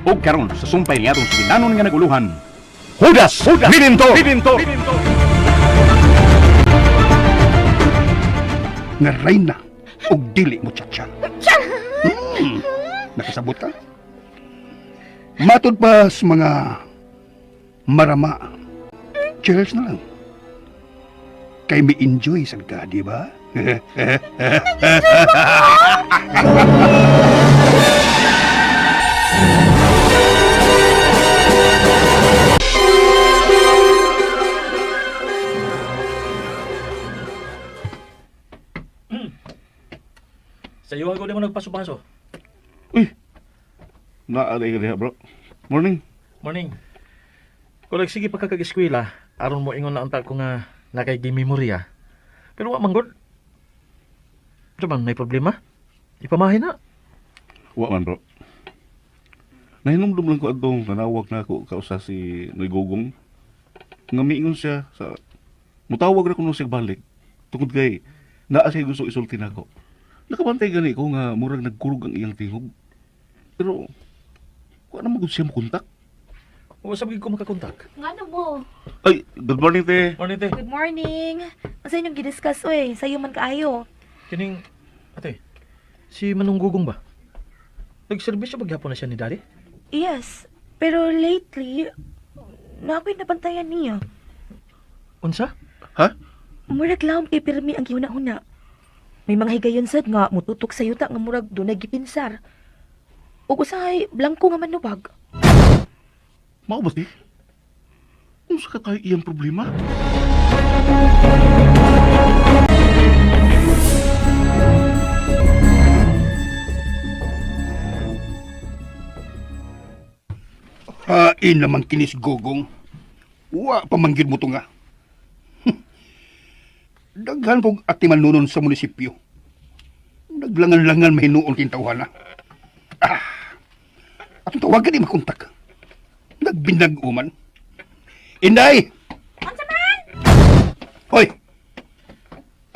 O karon sa sumpay niya atong sinanon nga naguluhan. Hudas! Lidinto! Nga Reyna o dili mo tsatsa. Nakasabot ka? Matod pa sa mga marama. Cheers na lang. Kay may enjoy sad ka, di ba? Sa iyo ako di mo nagpaso-paso. Uy! Naalay ka diha, bro. Morning. Morning. Kung sige pagkakag-eskwela, aron mo ingon na unta ko nga nakay memorya. Pero wa man god. Diba may problema? Ipamahin na. Wa man, bro. Nahinumdum lang ko atong nanawag na ako kausa si Noy Gugong. Nga miingon siya sa... Mutawag na ko nung siya balik. Tungkod kay, naa siya gusto isulti na ako. Nakabantay gani ko nga murag nagkurog ang iyang tingog. Pero, wala naman siya makontak. O sabi ko makakontak. Nga mo. Ay, good morning, te. Morning, te. Good morning. Asa inyong gidiscuss, oy? Sa'yo man kaayo. Kining, ate, si Manong Gugong ba? Nag-service siya paghapon na siya ni Daddy? Yes. Pero lately, na ako'y nabantayan niya. Unsa? Ha? Murag laom kay pirmi ang gihuna-huna. May mga higayon sad nga mututok sa yuta nga murag dunay gipinsar. Ug usahay blanko nga manubag. Mao ba, te? Kung sa ka tayo iyang problema? Hain naman kinis Gugong. Wa pamanggid mo to nga. Daghan pong atiman nunon sa munisipyo. Naglangan-langan mahinuon kintawhana. Atong tawagan di makontak. Nagbinag-uman. Inday! Unsa man? Hoy!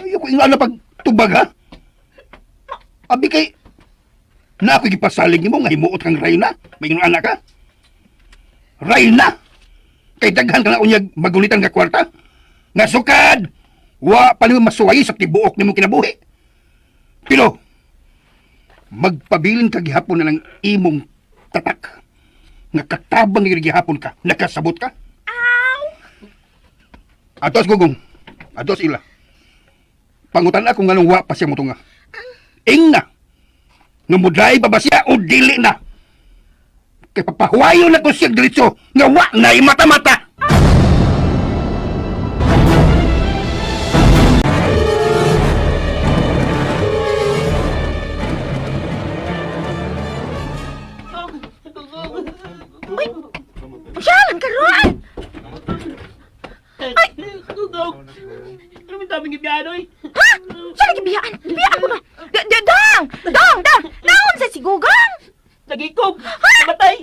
Ayaw ko ingana pag tubag, ha? Abi kay... Na ako gipasalig ni mo nga himuot kang Reyna. May inong anak ka? Reyna! Kay daghan ka na unyag magulitan ka kwarta. Nga sukad! Wa pa niyo masuwayi sa tibuok ni mong kinabuhi. Pero, magpabilin ka gihapon na ng imong tatak. Nga katabang nga gihapon ka. Nakasabot ka. Ow! Atos Gugong. Atos ila. Pangutan ako nga nung wa pa siya mo nga. Ing na! Nga mudlay pa ba siya o dili na? Kay papahuayo na ko siya diretso nga wa na mata-mata! Siyalan ka ron! Ay! Gugong! Ano may daming ibiyan, oy? Ha? Siya lagi biyaan! Biyaan ko na! Dong! Dong! Dong! Naon sa sigugang! Nagikog! Namatay!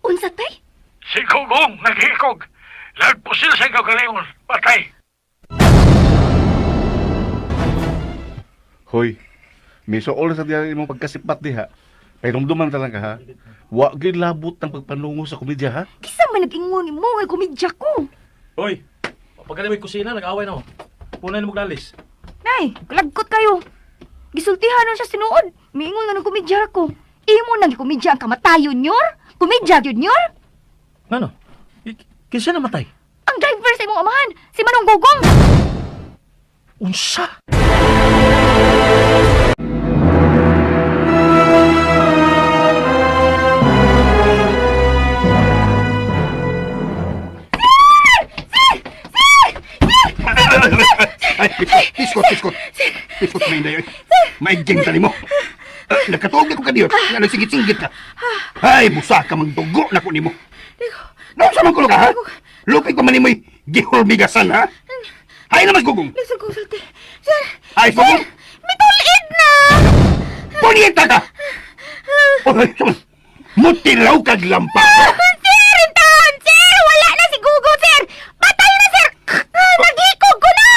Unsa tay? Si Gugong naghikog. Lagpusil sa kagalingon. Patay. Hoy, miso all sa diyan imong pagkasipat diha. Pero dumduman talaga ha. Wa gyud labot ng pagpanungo sa komedya ha. Kisa man nag-ingon mo ay komedya ko. Hoy! Pagka may kusina, nag-away na mo. Punay na maglalis. Nay, kalagkot kayo. Gisultihan nun siya sinuod. Miingon nga ng komedya ko. Imo nang komedya ang kamatayon nyor? Komedya yun nyor? Ano? Kinsa namatay? Ang driver sa imong amahan, si Manong Gugong. Unsa? Ay, piskot. Piskot na Inday. Maiging tali mo. Nakatuog ako ka diyo. Nga nagsigit-singgit ka. Ay, busa ka magdugo na ko ni mo. Naon sa mangkulo ka, ha? Lupit pa man ni mo'y gihulmigasan, ha? Ay naman, Gugong. Nagsugusulti. Sir, Ay, Gugong. mitulid na! Punyeta ka! Oy, saman. Mutilaw kag lampa. Sir, intahan! Sir, wala na si Gugong, sir! Patay na, sir! Nagikog ko na!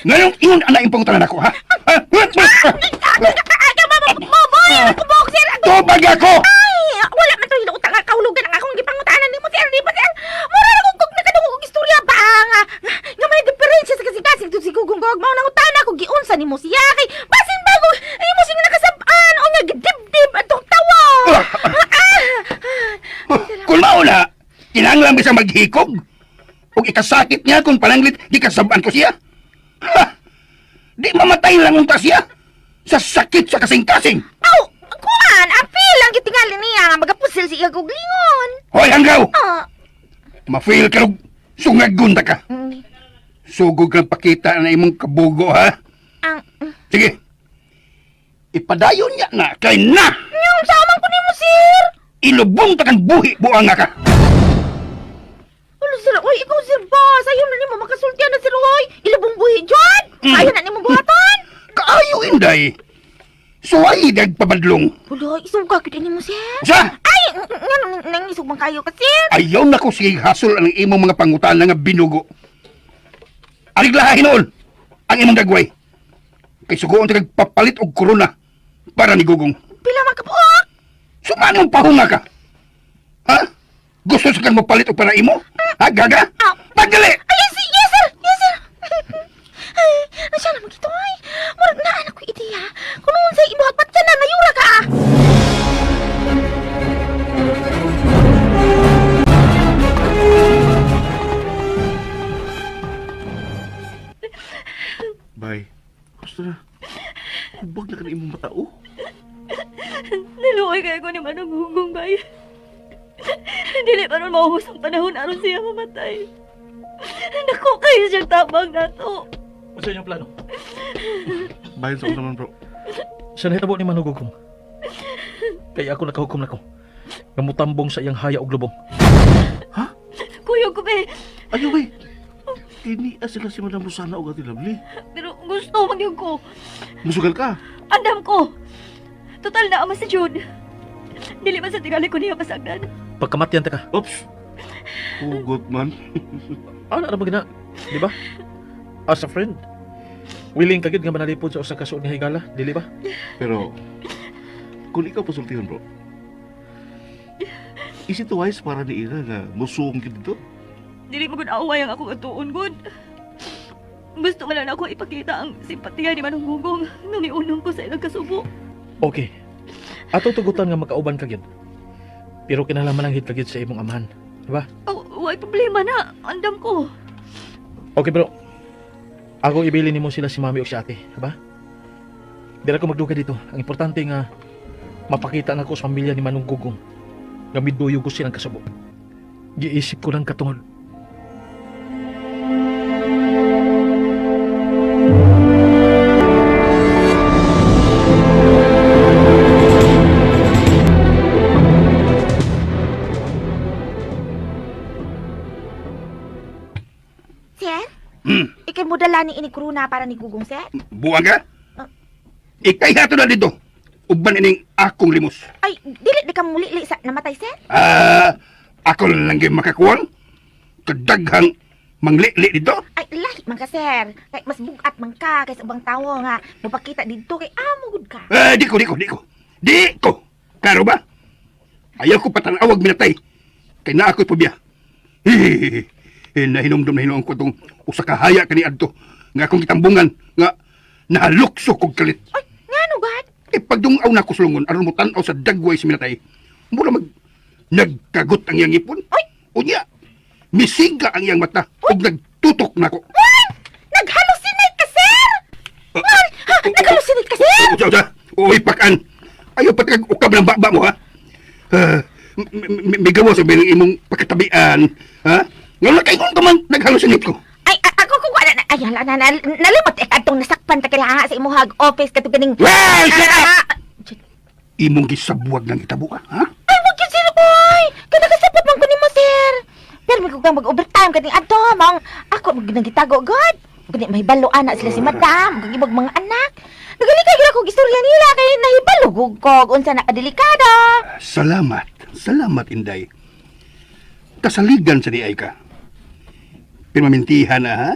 Ngayon, ingon ana yung pangutangan ako, ha? Ha? Boy, ako buhok, sir. Tubag ako! Ay, wala man to hinutang nga kahulugan ang akong gipangutanan nimo, sir. Di ba, sir? Mura na kung nakadungog og istorya ba nga may diferensya sa kasing-kasing to si Gugong Gog. Mao nang utana ko giunsa nimo siya kay basin bago imo sing nakasab-an o nga gidibdib atong tawo. Kung mauna, kinahanglan ba siya maghikog? O ikasakit niya kung pananglit, di kasabaan ko siya? Ha! Di mamatay lang unta siya sa sakit sa kasing-kasing. Aw, kuan, apil lang gitingali niya nga magapusil siya kog lingon. Hoy, hanggaw! Ah, Ma-feel ka nog sungagunda ka. mm, Sugog kang pakita na imong kabugo, ha? ang Sige. Ipadayon niya na kay na! yung saman ko nimo, sir. Ilubong ta kang buhi buang nga ka. Ulo, sir, oy, ikaw, sir, ba? Sayo na nimo makasultian na, sir, oy. Ilubong buhi, John. Ayaw na nimo buhatan. Kaayo, Inday. Suway dagpabadlong. Ulo, isuga kita nimo, sir. Sa? Ay, nga nangisog man kayo ka, sir. Ayaw na ko sige hasol ang imong mga pangutana nga binugo. Ariglaha hinoon ang imong dagway. Kay sugoon ta kag papalit og korona para ni Gugong. Pila man ka po, ah. Sumani mong pahunga ka. Ha? Gusto sa kang mapalit og para imo? Ha, gaga? Pagdali! Ay, yes, yes, sir. Yes, sir. Ay, nasya naman ito, ay. Murag na anak ko ideya. Kung noon sa ibuhat, ba't ka na nayura ka, ah? Bay, gusto na. Hubag na ka na imong matao. Naluoy kayo ko ni Manong Gugong, bay. Dili pa ron maubos ang panahon aron siya mamatay. Naku kayo siyang tabang na to. Ano sa inyong plano? Bayan sa ko naman, bro. Siya nahitabo ni Manugugong. Kaya ako nakahukom na ko. Namutambong sa iyang haya og lubong. Kuyo ko, be. Ayaw, bay. Kini sila si Madam Rosana o Ate Lovely. Pero gusto magyug ko. Musugal ka. Andam ko. Total na ama si Jude. Dili man sa tingali ko niya pasagdan. Pagkamatyan ta ka. Oops. Hugot man. Ano na ba gina? Di ba? As a friend. Willing kagid nga manalipod sa usa ka suod nga higala, dili ba? Pero, kung ikaw pasultihan, bro, is it wise para ni Ira nga musuong dito? Dili mo gud away ang akong atuon gud. Gusto man lang ako ipakita ang simpatiya ni Manong Gugong nung iunong ko sa ilang kasubo. Okay. Ato tugutan nga makauban kagid. Pero kinahanglan lang hit kagid sa imong amahan, di ba? Oh, way problema na. Andam ko. Okay, bro. Ako ibili nimo sila si Mami o si Ate, di ba? Dira ko magduka dito. Ang importante nga mapakita nga ko sa pamilya ni Manong Gugong nga miduyo ko silang kasubo. Giisip ko lang katungod. Sir? Ikay mo dala ni ini kuruna para ni Gugong, sir? Buang ka? Ikay hato na dito. Uban ining akong limos. Ay, dili di ka mulili sa namatay, sir? Ako lang yung makakuwang. Kadaghang manglili dito. Ay, lahi man ka, sir. Kay mas bugat man ka kaysa ubang tawo nga mapakita dito kay amo gud ka. Di ko. Klaro ba? Ayaw ko patanawag minatay. Kay na ako'y pabya. Nahinom ko itong usa ka haya kani adto. Nga akong kitambungan nga nahalukso kog kalit. Ay, ngano gad? Pagdungaw na ko sulungon aron mo tan-aw sa dagway si minatay. Mura nagkagot ang iyang ipon. Ay! Unya, misiga ang iyang mata ug nagtutok na ko. Naghalusinate ka, sir? Naghalusinate ka, sir? Usa. Uy, pakan. Ayaw pati ukab ng baba mo, ha? May gawa sa bilang imong pagkatabian, ha? Nga nakaingon ka man, naghalusinate ko. Ay, ako wala na. Ay, nalimot atong nasakpan ta kailangan sa imuhag office katong ganing. Well, shut up! Imong gisabuag ng itabo ka, ha? Ay, wag yun, sir, boy. Kaya nakasapot man ko ni mo, sir. Pero may kong mag-overtime kating ato, mang ako nagitago, God. Kaya may balo anak sila si madam, magigibag mga anak. Nagalikay gila kong istorya nila kay nahibalugog ko unsa na kadelikado. Salamat, Inday. Kasaligan sa diay ka. Pero mamintihan na, ha?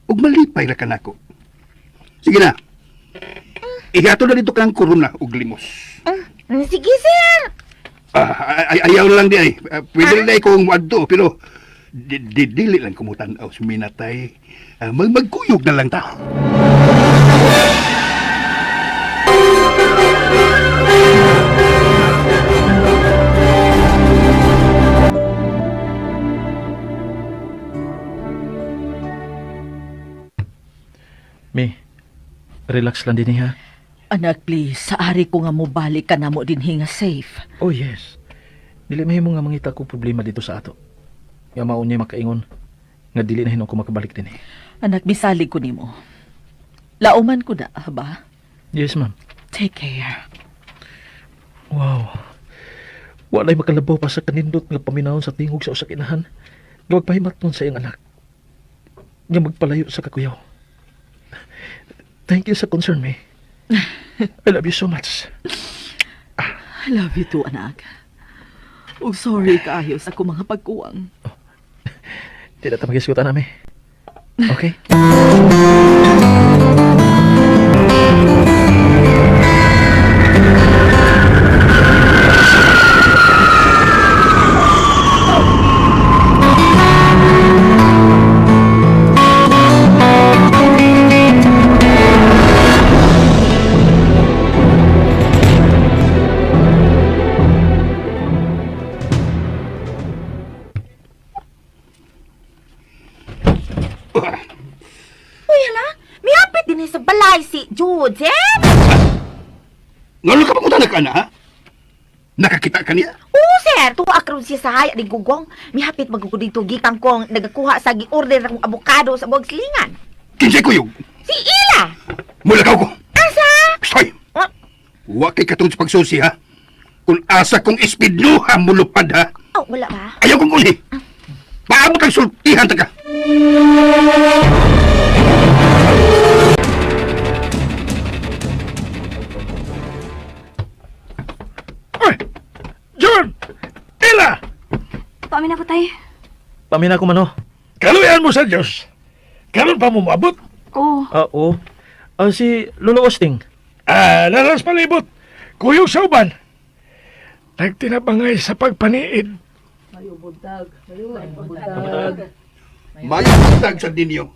Ug malipay ra ka nako. Sige na. Ihato na dito kang korona ug limos. Sige, sir. Ayaw na lang di ay. Pwede na kung wadto, pero dili lang kumutanaw sa minatay. Magkuyog na lang ta. May, relax lang din ha. Anak, please, saari ko nga mo balik ka na mo din hinga safe. Oh yes. Dili mahimo nga mangita ko problema dito sa ato. Nga maun niya makaingon. Nga dili na hinon ko makabalik din eh. Anak, bisalig ko nimo. Lauman ko na, ba? Yes, ma'am. Take care. Wow. Walay makalabaw pa sa kanindot nga paminahon sa tingog sa usa ka inahan. Nga magpahimat nun sa iyang anak. Nga magpalayo sa kakuyaw. Thank you sa concern, May. I love you so much. I love you too, anak. Oh, sorry kaayo sa akong mga pagkuwang. Tidak ta magisgutan nami. Okay? Uy, hala. Miyapit din sa balay si Jude, sir. Ngano ka pa ka na, ha? Nakakita ka niya? Oo, sir. Tuwa karon siya sa haya ni Gugong. Mihapit magugudito gikan kong nagakuha sa gi-order akong abokado sa buwag silingan. Kinsay kuyog? Si Ila! Mulakaw ko. Asa? Stoy! What? Wa kay katong sa pagsusi, ha? Kung asa kong ispidnuha mulupad, ha? Oh, wala ba? Ayaw kong uli. Paabot ang sultihan ta ka. Oy! John! Ila! Paamin ako, tay. Pamina ko mano. Kaluyan mo sa Diyos. Karon pa mo maabot. Oo. Oo. Si Lolo Osting. Lalas palibot. Kuyog sa uban. Nagtinabangay sa pagpaniid. Mayo buntag sa dinyo.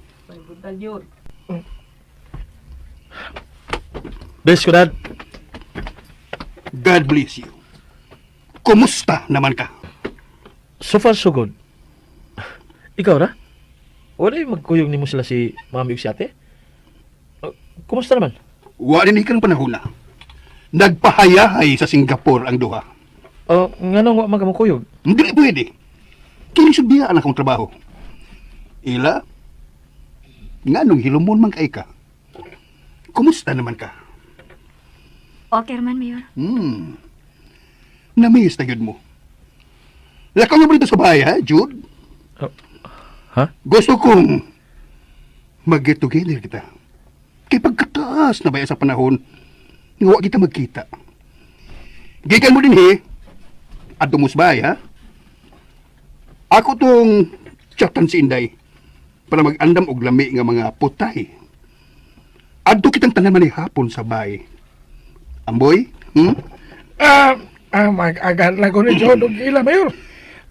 Bless ko, Dad. God bless you. Kumusta naman ka? So far, so good. Ikaw ra? Wala yung magkuyog ni mo sila si Mami ug si Ate? Kumusta naman? Wa din ikang panahon na. Nagpahayahay sa Singapore ang duha. Nga nung wa magamukuyog? Hindi pwede. Kinisubiyaan akong trabaho. Ila, nga nung hilumon man kay ka. Kumusta naman ka? Okay man, Mayor. Namiss na yun mo. Lakaw nga mo dito sa bahay, ha, Jude? Ha? Gusto kong mag-get together kita. Kay pagkataas na ba sa panahon, nga wa kita magkita. Gikan mo din, he. At mo sa bahay, ha? Ako tong chatan si Inday para mag-andam og lami nga mga putay. Adto kitang tanan man hapon sa bahay. Amboy? Mag-agan lang ko ni John og ila, Mayor.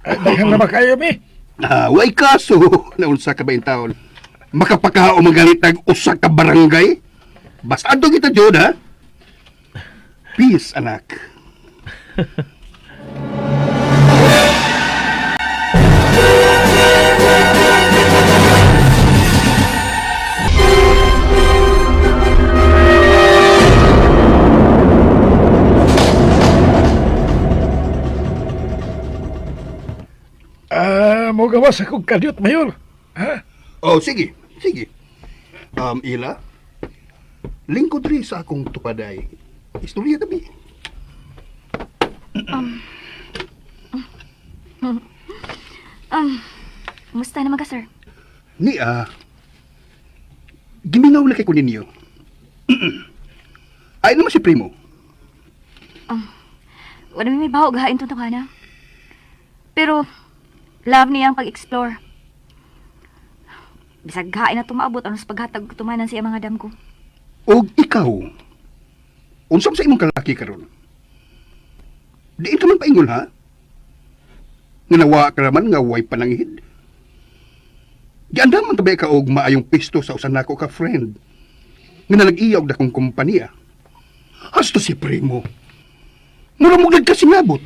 Dahan na ba kayo, Mi? Way kaso, naunsa ka ba yung taon? Makapakao magalit ng usa ka barangay? Basta adto kita, Jod, ha? Peace, anak. Mo gawas akong kadyot, Mayor. Ha? Oh, sige, sige. Ila, lingkod rin sa akong tupaday. Istorya tabi. Musta naman ka, sir? Ni, giminaw na kay ko ninyo. Ay naman si Primo. Wala may baho gahain itong na. Pero, love niya ang pag-explore. Bisag gahain na tumaabot ano sa paghatag tumanan siya mga dam ko. O ikaw, unsam sa imong kalaki karon? Diin ka man paingol ha? Nga nawa ka naman nga way panangihid. Giandan man tabay ka og maayong pisto sa usan nako ka friend. Nga nalag-iya og dakong kompanya. Hasto si Primo. Mura mong nagkasingabot.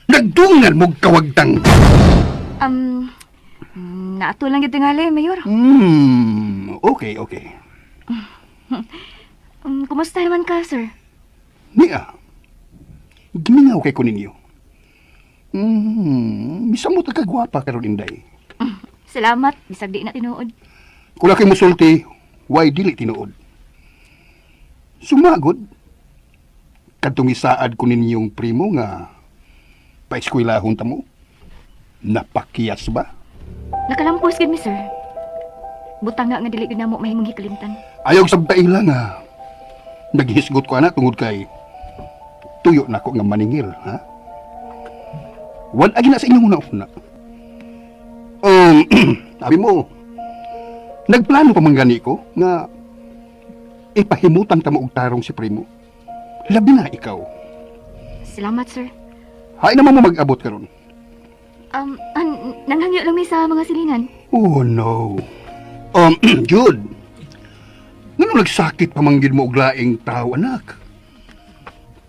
Nagdungan mong kawagtang. Naato lang yung tingali, Mayor. Okay. Kumusta naman ka, sir? Nia, gimingaw kay ko ninyo. Bisa mo kagwapa karon Inday. Salamat, bisag di na tinuod. Kung kay musulti, why dili tinuod? Sumagod. Kadtong isaad ko ninyong primo nga paeskwelahon ta mo. Napakiyas ba? Nakalampos gid mi, sir. Butang nga dili gid namo mahimong hikalimtan. Ayaw sabta ila nga. Naghisgot ko ana tungod kay tuyo na ko nga maningil, ha? Wan agi na sa inyong una-una. Sabi mo, nagplano pa manggani ko nga ipahimutan ta mo og tarong si Primo. Labi na ikaw. Salamat, sir. Hay naman mo mag-abot karon. Nanghangyo lang mi sa mga silingan. Oh no. Jude. Ngano nagsakit pa manggid mo og laing tao, anak?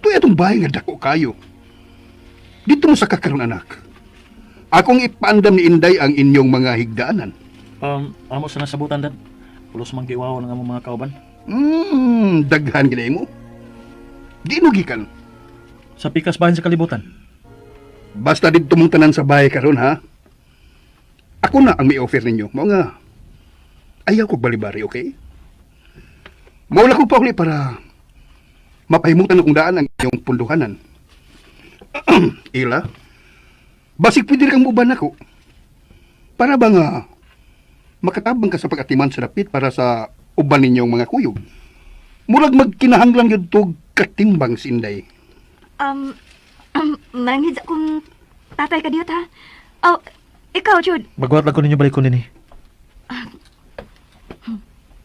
Tuy atong bahay nga dako kayo. Dito mo sa kakaron, anak. Akong ipaandam ni Inday ang inyong mga higdaanan. Amo sa nasabutan, Dad. Pulos mang giwaw ng among mga kauban. Daghan gilay mo. Di nugikan. Sa pikas bahin sa kalibutan. Basta dito mong tanan sa bahay karon, ha? Ako na ang may offer ninyo. Mao nga, ayaw ko balibari, okay? Maula ko pa uli para mapahimutan akong daan ang iyong punduhanan. Ila, basig pwede kang uban ako. Para ba nga makatabang ka sa pag-atiman sa dapit para sa uban ninyong mga kuyog. Murag magkinahanglang yun to katimbang si Inday. Manangid sa kung tatay ka diyot, ha? Oh, ikaw, Jude. Magwat lang ko ninyo balik ko nini.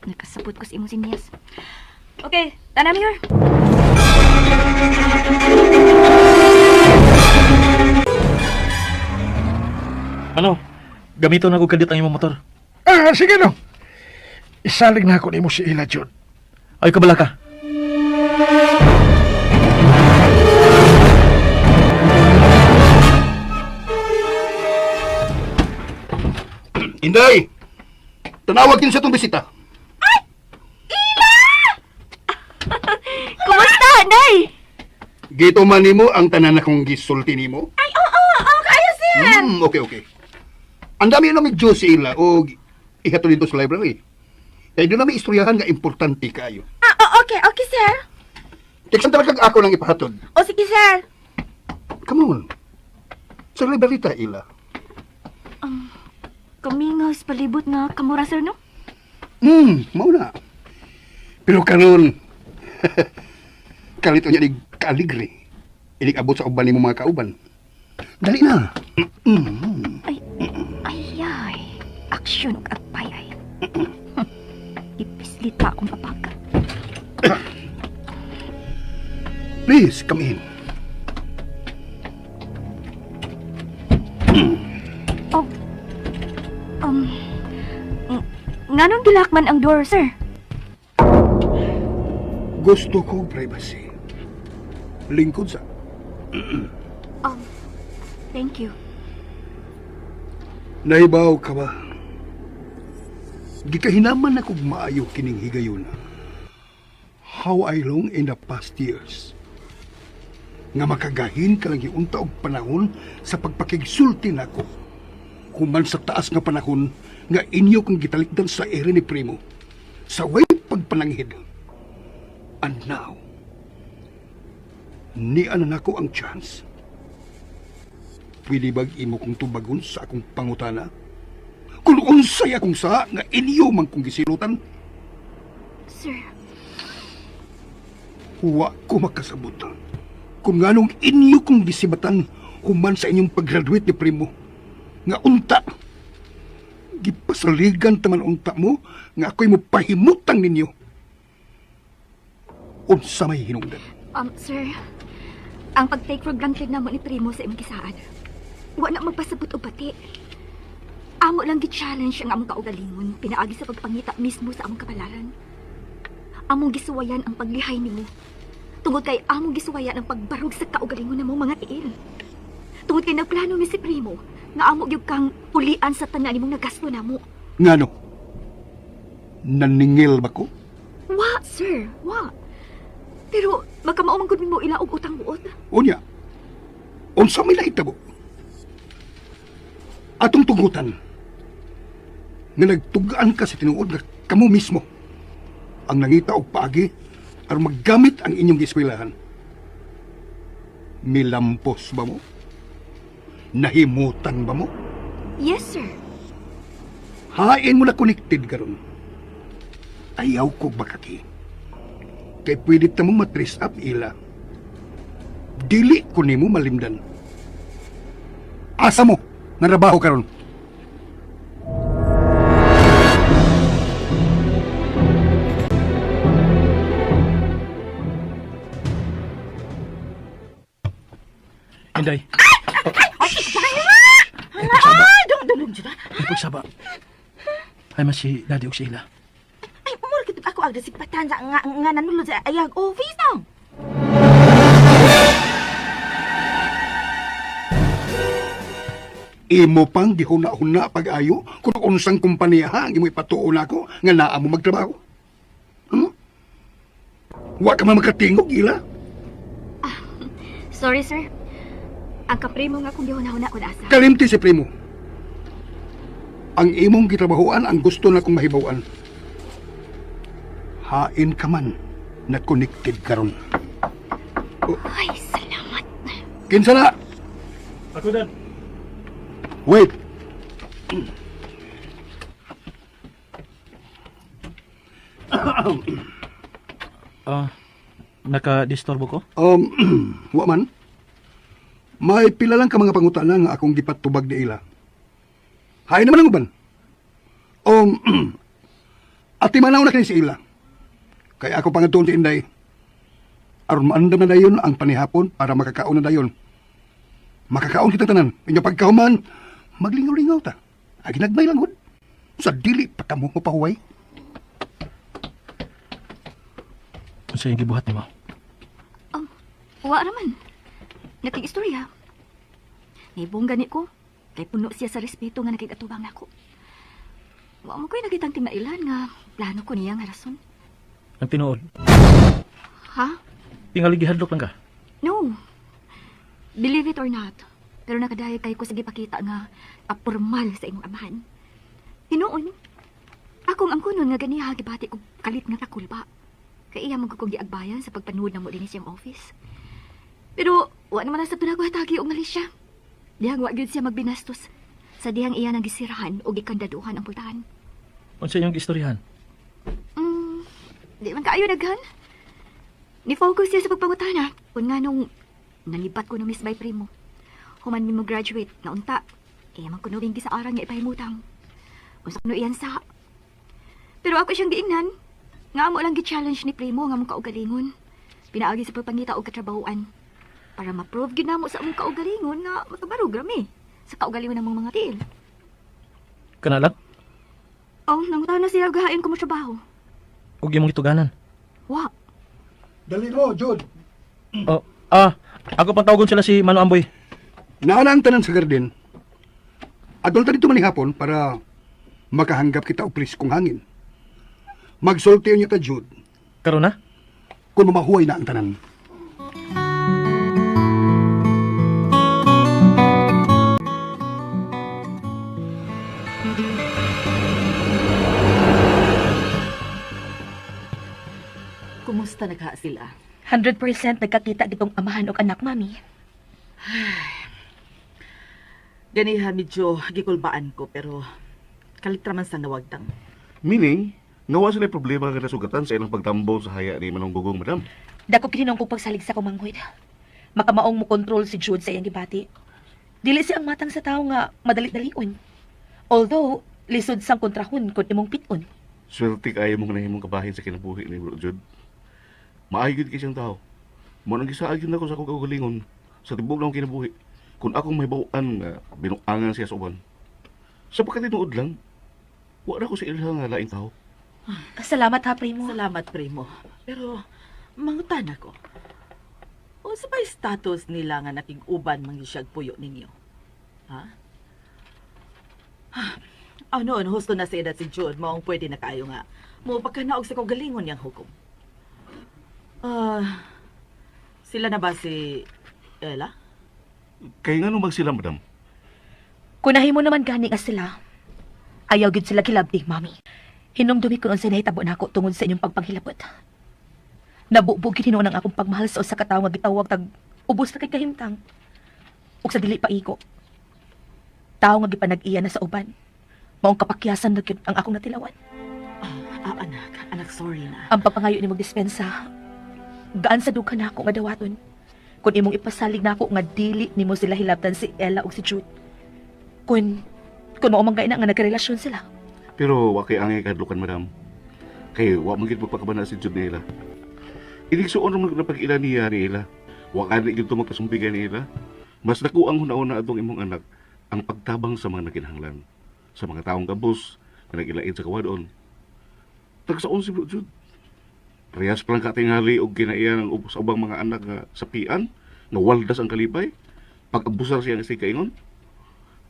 Nakasapot ko sa imong sinyas. Okay, tanam yun. Ano? Gamito na ko kadit ang imong motor. Sige no. Isalig na ako ni mo si Ila, Jude. Ay, kabala ka. Inday! Tanawagin sa itong bisita. Kumusta, Day? Gito man nimo ang tanan akong gisulti nimo. Ay, oo, kayo, sir. Okay. Ang dami na may Diyos si Ila o ihato dito sa library. Kaya doon na may istoryahan nga importante kayo. Okay, sir. Teksan talaga ako lang ipahatod. O, sige, sir. Come on. Sa library ta, Ila. Kamingos palibot nga kamura, sir, no? Mauna. Pero karon kalito niya ni kaaligre. Inig abot sa uban ni mga kauban. Dali na. Ay. Aksyon ug agpay ay. Ipislit pa akong papaga. Please, come in. Nganong gilakman ang door, sir? Gusto ko privacy. Lingkod sa... Thank you. Naibaw ka ba? Gikahinaman na kong maayo kining higayon. How I long in the past years. Nga makagahin ka lang iunta og panahon sa pagpakigsulti nako. Kuman sa taas nga panahon nga inyo kang gitalikdan sa ere ni Primo. Sa way pagpananghid. And now, nianan ako ang chance. Pwede bag imo kong tubagon sa akong pangutana? Kung unsay akong sa nga inyo man kong gisilutan, Sir, huwa ko makasabot. Kung nganong inyo kong gisibatan human sa inyong pag-graduate ni Primo. Nga unta, gipasaligan taman unta mo nga ako'y mo pahimutang ninyo. Unsa may hinungdan? Sir, ang pag-take for granted namo ni Primo sa imong kisaan, wa na magpasabot og pati. Amo lang gi-challenge ang among kaugalingon, pinaagi sa pagpangita mismo sa among kapalaran. Among gisuwayan ang paglihay nimo. Tungod kay among gisuwayan ang pagbarog sa kaugalingon namo mga tiil. Tungod kay nagplano mi si Primo nga amo gyud kang pulian sa tanan nimong nagasto namo. Ngano? Naningil ba ko? Wa, sir, wa. Pero magkamao man gud mo ilaog utang buot. Unya, unsa may naitabo? Atong tugutan nga nagtugaan ka sa tinuod nga kamo mismo ang nangita og paagi aron maggamit ang inyong eskwelahan. Milampos ba mo? Nahimutan ba mo? Yes, sir. Hain mo na connected karon. Ayaw ko bakaki. Kay pwede ta mong matrace up ila. Dili ko nimo malimdan. Asa mo nga trabaho karon? Inday. Dong, Juda. Ipagsaba. Ay mas si Daddy og si Ila. Ay, umur kita ako agad si patan sa nga nanulod sa ayag office no. Imo pang gihuna-huna pag-ayo kung unsang kumpanya ha ang imo ipatuon ako nga naa mo magtrabaho. Wa ka man makatingog ila. Sorry, sir. Ang kaprimo nga kung gihuna-huna ko nasa. Kalimti si Primo. Ang imong gitrabahoan ang gusto na kong mahibawan. Hain ka man na connected karon. Ay, salamat. Kinsa na? Ako dan. Wait. Naka-disturbo ko? Wa man. May pila lang ka mga pangutana nga akong gipatubag di ila. Hain naman ang uban. Ati manaw na kayo si ila. Kaya ako pangatun ti Inday. Aron maandam na dayon ang panihapon para makakaon na dayon. Makakaon kita tanan. Inyo pagkahuman, maglingaw-lingaw ta. Aginagmay lang hud. Sa dili patamo mo pahuway. Ano sa'yo gibuhat ni mo? Wa naman. Nakig-istorya. Nibong gani ko. Kay puno siya sa respeto nga nakigatubang nako. Wa mo ko'y nakitang tinailan nga plano ko niya nga rason. Ang tinuod. Ha? Tingali gihadlok lang ka. No. Believe it or not. Pero nakadayag kayo ko sige pakita nga apormal sa imong amahan. Hinuon. Akong angkunon nga ganiha gibati ko kalit nga kakulba. Kay iya magkukong giagbayan sa pagpanood na mo din siyang office. Pero wa naman na sa tunago hatagi og malis siya. Dihang wa gyud siya magbinastos. Sa dihang iya nang gisirahan o gikandaduhan ang pultahan. Ano sa iyong istoryahan? Di man kaayo daghan. Ni-focus siya sa pagpangutana. Kung nga nung nanibat ko na Miss Bay Primo. Human mi mo graduate na unta. Kaya man kuno ring gisaaran nga ipahimutang. Unsa kuno iyan sa. Pero ako siyang giingnan. Nga amo lang gi-challenge ni Primo nga mong kaugalingon. Pinaagi sa pagpangita og katrabahoan. Para ma-prove gyud namo sa among kaugalingon nga makabarog rami sa kaugalingon namong mga tiil. Kana lang? Nangutaw na siya gahain ko mo trabaho. Huwag imong ituganan. Wa. Dali mo, Jude. Ako pang tawagon sila si Mano Amboy. Naana ang tanan sa garden. Adol ta dito man hapon para makahanggap kita og priskong hangin. Magsultiyon niya ka, Jude, Karon na? kung mamahuay na ang tanan. Kumusta nagha sila? 100% nagkakita gitong amahan og anak, mami. Ganiha medyo gikulbaan ko pero kalitra man sa nawagtang. Meaning, ngawa sila problema nga nasugatan sa ilang pagtambo sa haya ni Manong Gugong, madam. Dako kinahanglan kong pagsalig sa kumanghod. Makamaong mo kontrol si Jude sa iyang gibati. Dili siya ang matang sa tao nga madali-dalion. Although, lisod sang kontrahon kung imong piton. Swerte kayo mong nahimong kabahin sa kinabuhi ni Bro Jude. Maayos kay siyang tao. Mo nang gisaag yun ako sa akong kaugalingon sa tibok na akong kinabuhi. Kung akong may bawaan nga binuangan siya sa uban. Sa pagkatinuod lang, wala ko sa ilang nga laing tao. Salamat ha, Primo. Salamat, Primo. Pero, mangutan ako. O sa ba status nila nga naking uban mangisyag puyo ninyo? Ha? Ano, husto na sa edad si Jude, maong pwede na kayo nga. Mo pagkanaog sa kaugalingon niyang hukom. Sila na ba si Ella? Kaya nga nung sila, madam. Kunahin mo naman gani nga sila. Ayaw gid sila kilabing, Mami. Hinumdumi ko nun sa nahitabo na ako tungod sa inyong pagpanghilabot. Nabubog hinuon ang akong pagmahal sa usa ka tawo nga gitawag tag ubos na kay kahimtang. Ug sa dili pa iko. Tawo nga gipanag-iya na sa uban. Maong kapakyasan na gyud ang akong natilawan. Anak, sorry na. Ang papangayo ni dispensa. Gaan sa dughan na ako nga dawaton. Kung imong ipasalig na ako nga dili nimo sila hilabtan si Ella ug si Jude. Kung mao man na nga nagrelasyon sila. Pero wa kay angay kadlukan, madam. Kay wa man gid magpakabana si Jude nila. Iligsuon naman na pag-ila niya ni Ella. Wa ka na gid magpasumpigan ni Ella. Mas dako ang hunauna atong imong anak ang pagtabang sa mga nakinahanglan. Sa mga taong kabus na nagilain sa kawadon. Tagsaon si Bro Jude. Parehas pa lang katingali o kinaiyan ng ubos ubang mga anak nga sapian, nga waldas ang kalipay, pag-abusar siya ng kaingon.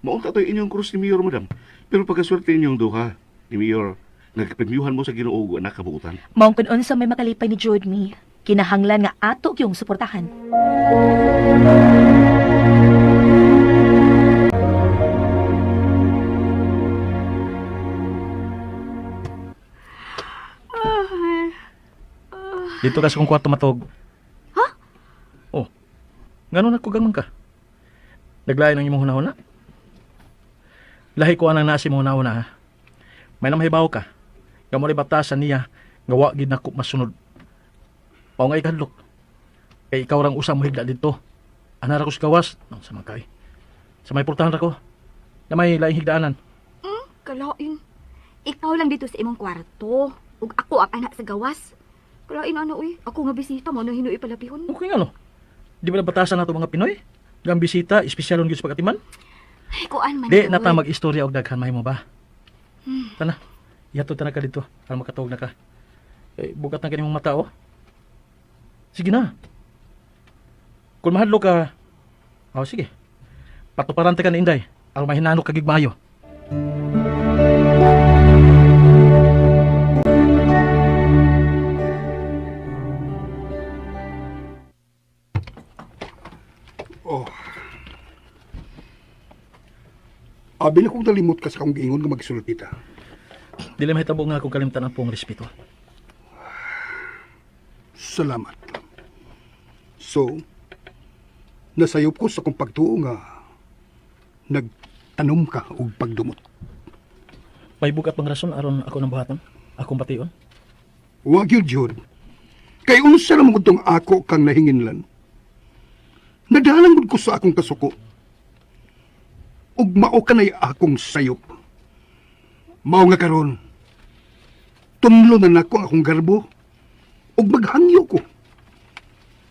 Maunta tayo inyong krus ni Mayor, madam. Pero pagkaswerte inyong duha, ni Mayor, nagpremyuhan mo sa Ginoo anak kabuutan. Maong kun unsa may makalipay ni Jude mi, kinahanglan nga ato yung suportahan. Dito ka sa kong kwarto matog. Ha? Oh, gano'n nagkugang man ka? Naglayan ang imong hunahuna? Lahi ko anang nasi mo hunahuna ha. May namahibaw ka. Gamuli batasan niya, ngawa gid nako masunod. Pao nga ikadlok. Kay ikaw rang usa mo higda dito. Anara ko si kawas, nang sa makay. Sa may portahan ra ko. Na may laing higdaanan. Kalain. Ikaw lang dito sa imong kwarto. Ug ako ang anak sa gawas. Kalain ano uy, ako nga bisita mo na hinuy palapihon. Okay nga no. Di ba nabatasan nato mga Pinoy? Gang bisita, espesyalon gyud sa pagatiman? Ay, kuan man. Di, to, nata uy. mag-istorya og daghan mahimo ba? Tana, ihatod na ka dito para makatawag na ka. Bugat na kanimong mata, oh. Sige na. Kung mahadlo ka, sige. Patuparante ka na inday, aron mahinano kagig maayo. Abi na kong nalimot ka sa kong giingon nga magsulot kita. Dili mahitabo nga akong kalimtan ang pong respeto. Salamat. So, nasayop ko sa kong pagtuo nga nagtanom ka og pagdumot. May bugat pang rason aron ako nang buhaton, akong bation. Wag yun, Jude. Kay unsa na mong itong ako kang nahinginlan. Nadalang mo ko sa akong kasuko. Ug mao kanay akong sayop. Mao nga karon. Tumlo na nako akong garbo. Ug maghangyo ko.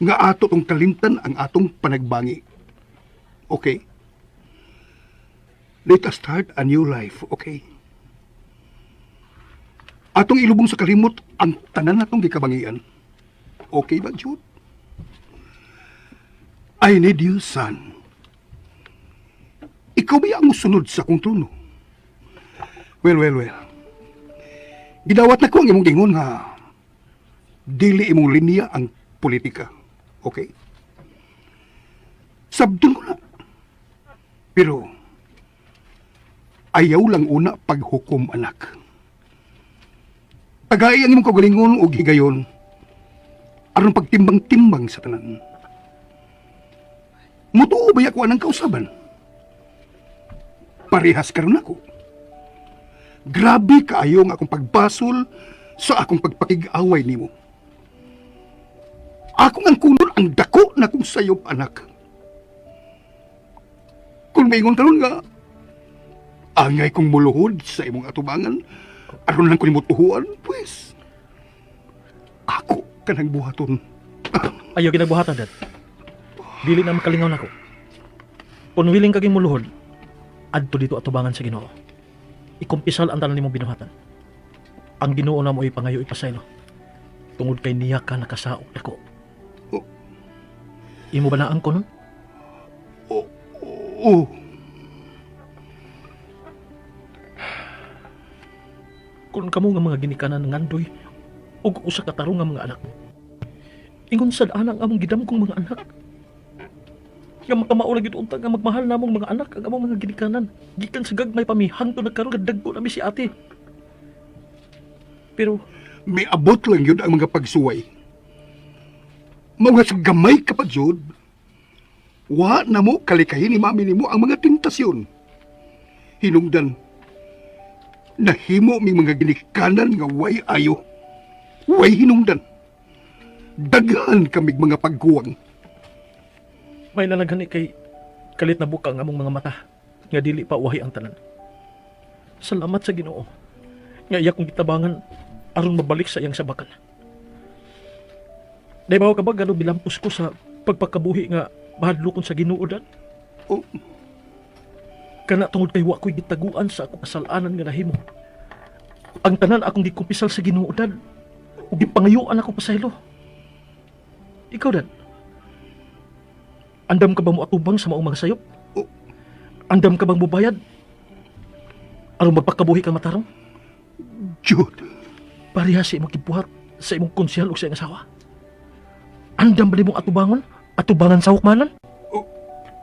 Nga ato tong kalimtan ang atong panagbangi. Okay? Let us start a new life, okay? Atong ilubong sa kalimot ang tanan natong gikabangian. Okay ba, Jude? I need you, son. Ikaw ba ang sunod sa akong trono? Well. Gidawat na ko ang imong gingon nga dili imong linya ang politika. Okay? Sabdon ko na. Pero ayaw lang una paghukom, anak. Tagay ang imong kagalingon o higayon aron pagtimbang-timbang sa tanan. Mutuo ba ako anang kausaban? Parehas karon ako. Grabe kaayo nga akong pagbasol sa akong pagpakig-away nimo. Akong ang kunod ang dako na kong sayop, anak. Kung maingon karon nga, angay kong muluhod sa imong atubangan, aron lang ko nimo tuhuan, pues, ako kanang buhaton. Ayaw ginagbuhatan, Dad. Dili na makalingaw nako. Kung willing kaging muluhod, adto dito atubangan sa Ginoo. Ikumpisal ang tanan nimong binuhatan. Ang Ginoo na mo ipangayo ipasaylo. Tungod kay niya ka nakasaok nako. Oh. Imo ba na ang konon? Oh, Kung kamo nga mga ginikanan ng andoy, ug usa ka tarong nga mga anak. Ingon sad anang among gidamgong mga anak. Nga makamaulag ito unta nga magmahal namong mga anak ang among mga ginikanan. Gikan sa gagmay pa mi hangtod nagkaroon nga dagko na mi si ate. Pero may abot lang yun ang mga pagsuway. Mga sa gamay kapag yun, wa na mo kalikahin ni mami nimo ang mga tentasyon. Hinungdan, nahimo mi mga ginikanan nga way ayo. Way hinungdan. Daghan kamig mga pagguwang. may nalagani kay kalit na buka ang among mga mata nga dili pa uwahi ang tanan. Salamat sa Ginoo nga iya kong gitabangan aron mabalik sa iyang sabakan. Dahil ba ka ba gano'ng bilampos ko sa pagpakabuhi nga mahadlokon sa Ginoo, Dad? Oh, Kana tungod kay wa ko'y gitaguan sa akong kasalanan nga nahimo. Ang tanan akong gikumpisal sa Ginoo, Dad. Ug gipangayuan ako pasaylo. Ikaw, Dad. Andam ka ba mo atubang sa maong mga sayop? Oh. Andam ka bang mubayad? Aron magpakabuhi kang matarong? Jude. Parehas sa imong kibuhat sa imong konsyal o sa iyong asawa. Andam ba nimong atubangon? Atubangan sa hukmanan?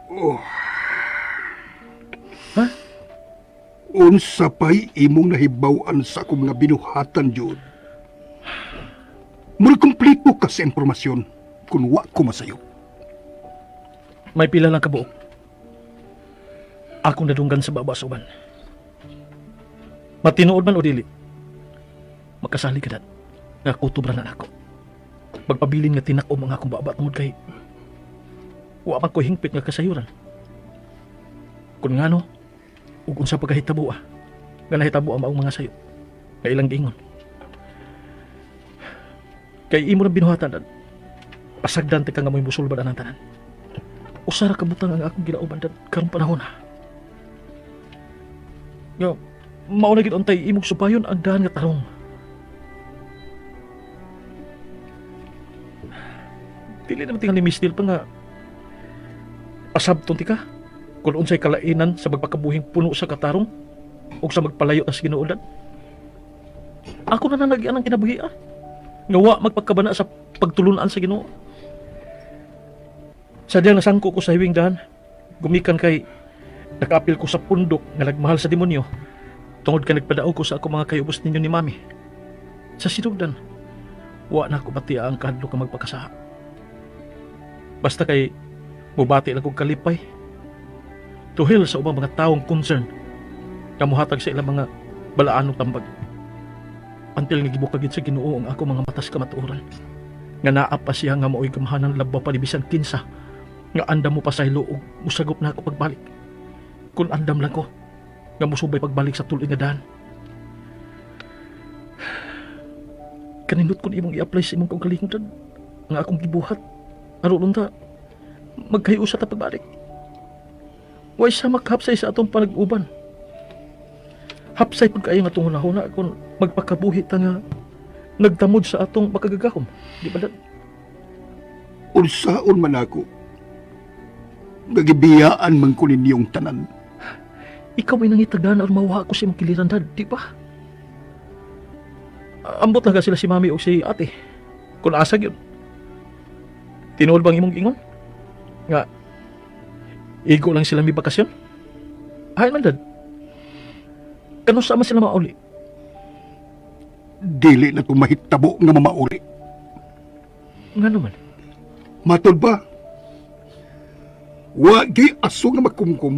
Oh. Ha? Unsa pa'y imong nahibawan sa akong mga binuhatan, Jude? Muna kumplito ka sa impormasyon kung wa ko masayo. May pila lang kabuok. Akong nadunggan sa baba sa uban. Matinuod man o dili, makasali ka, Dad, nga kutubra na ako. Magpabilin nga tinako mga akong baba tungod kay wa man ko hingpit nga kasayuran. Kung nga no, ug unsa pagkahitabo nga nahitabo ang maong mga sayo, nga ilang giingon. Kay imo na binuhatan, Dad, pasagdan te ka nga mo'y musulbad ang tanan. Usara kabutang ang akong ginauban, Dad, karong panahon na. Nga, mauna gid untay imong supayon ang daan nga tarong. Dili naman tingali mistil pa nga pasabton ti ka kung unsay kalainan sa magpakabuhing puno sa katarong o sa magpalayo as Ginoo, Dad. Ako na nanagyan ang kinabuhi nga wa magpagkabana sa pagtulunan sa Ginoo. Sadyang nasangko ko sa hiwing daan, gumikan kay nakaapil ko sa pundok nga nagmahal sa demonyo tungod ka nagpadaog ko sa ako mga kayubos ninyo ni Mami. Sa sinugdan, wa na ako batia ang kahadlo ka magpakasaha. Basta kay mubati lang kong kalipay tuhil sa ubang mga taong concern kamuhatag sa ilang mga balaanong tambag. Until nga gibukagid sa Ginoo ang ako mga matas kamatuoran nga naa pa siya nga mao'y gamahanan labaw pa ni bisan kinsa nga andam mo pa sa hilo ug musagop na ako pagbalik. Kung andam lang ko nga musubay pagbalik sa tuloy nga daan. Kanindot ko imong i-apply sa imong kaugalingon nga akong gibuhat aron unta magkahiusa ta pagbalik. Way sa maghapsay sa atong panag-uban. Hapsay pag kayo nga itong hunahuna kung magpakabuhi ta nga nagtamod sa atong makagagahom. Di ba, Dad? Unsaon man ako, nagibiyaan man ko ninyong tanan. Ikaw ay nangitagdan aron mawa ko sa imong kiliran, Dad, di ba? Ambot na ka sila si Mami o si Ate. Kung asag yun. Tinuol bang imong ingon? Nga, igo lang sila may bakasyon? Ay man, Dad. Kano sama sila mauli? Dili na tumahitabo nga mamauli. Nga naman. Matod ba? Wagi aso nga makumkum.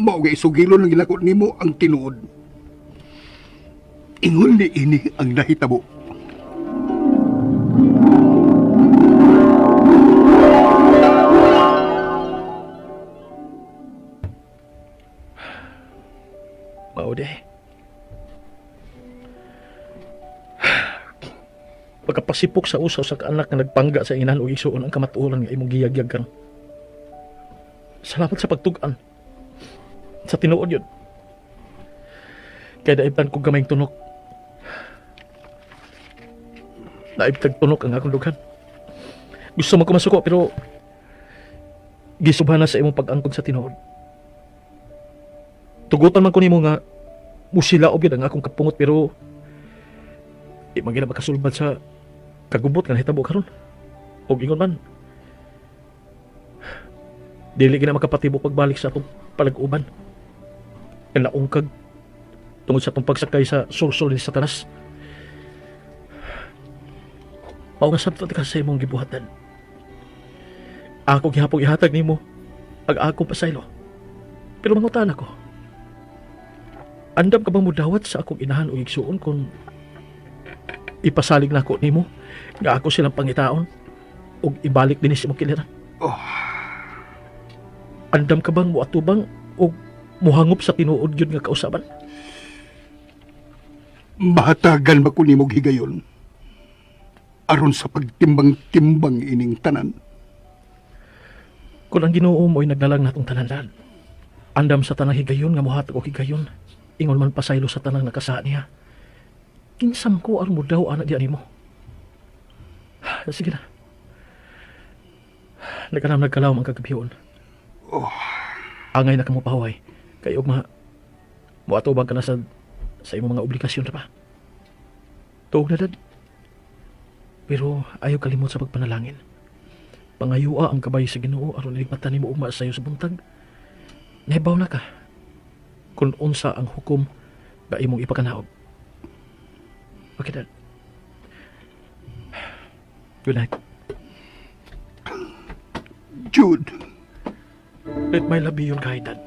Mao nga isugilo ng ginakot nimo ang tinuod. Ingon ni ini ang nahitabo. Mao di. pagkapasipok sa usaw sa kaanak nga nagpangga sa inahan o isuon ang kamatuoran nga imong giyagyag karon. Salamat sa pagtugan. Sa tinuod yun. Kaya daibtan ko gamayng tunok. Naibtag tunok ang akong dughan. Gusto man ko masuko pero gisubhan na sa imong pag-angkon sa tinuod. Tugutan man ko nimo nga musilaob yun ang akong kapungot pero di man gina makasulbad sa kagubot nga nahitabo karon. Og ingon man dili gina makapatibok pagbalik sa atong palag-uban. Ang naungkag tungod sa atong pagsakay sa sulsol ni Satanas. Mao nga sabto ka sa imong gibuhatan. Ako gihapon ihatag nimo ang akong pasaylo. Pero mangutan ako. Andam ka bang mudawat sa akong inahan o igsuon kung ipasalig na ako nimo nga ako silang pangitaon o ibalik din si mong kiliran? Andam ka bang muatubang o muhangop sa tinuod yun nga kausaban? Mahatagan ba ko nimog higayon? Aron sa pagtimbang-timbang ining tanan. Kung ang Ginoo mo'y nagnalang natong tanan, andam sa tanang higayon nga muhatag o higayon, ingon man pasaylo sa tanang nakasaan niya. Kinsam ko aron mo daw anak diyan nimo. Sige na. Nagkalawom ang kagabiyon. Angay na kamo pahaway. Kay ugma muatubang ka na sa imong mga obligasyon ra pa. Tuog na dad. Pero ayaw kalimot sa pagpanalangin. Pangayua ang kabay sa Ginoo aron iligmatan nimo ugma sayo sa buntag. Nahibaw na ka. Kung unsa ang hukom nga imong ipakanaog. Okay, Dad. Good night. Jude. Let my love be your guide, Dad.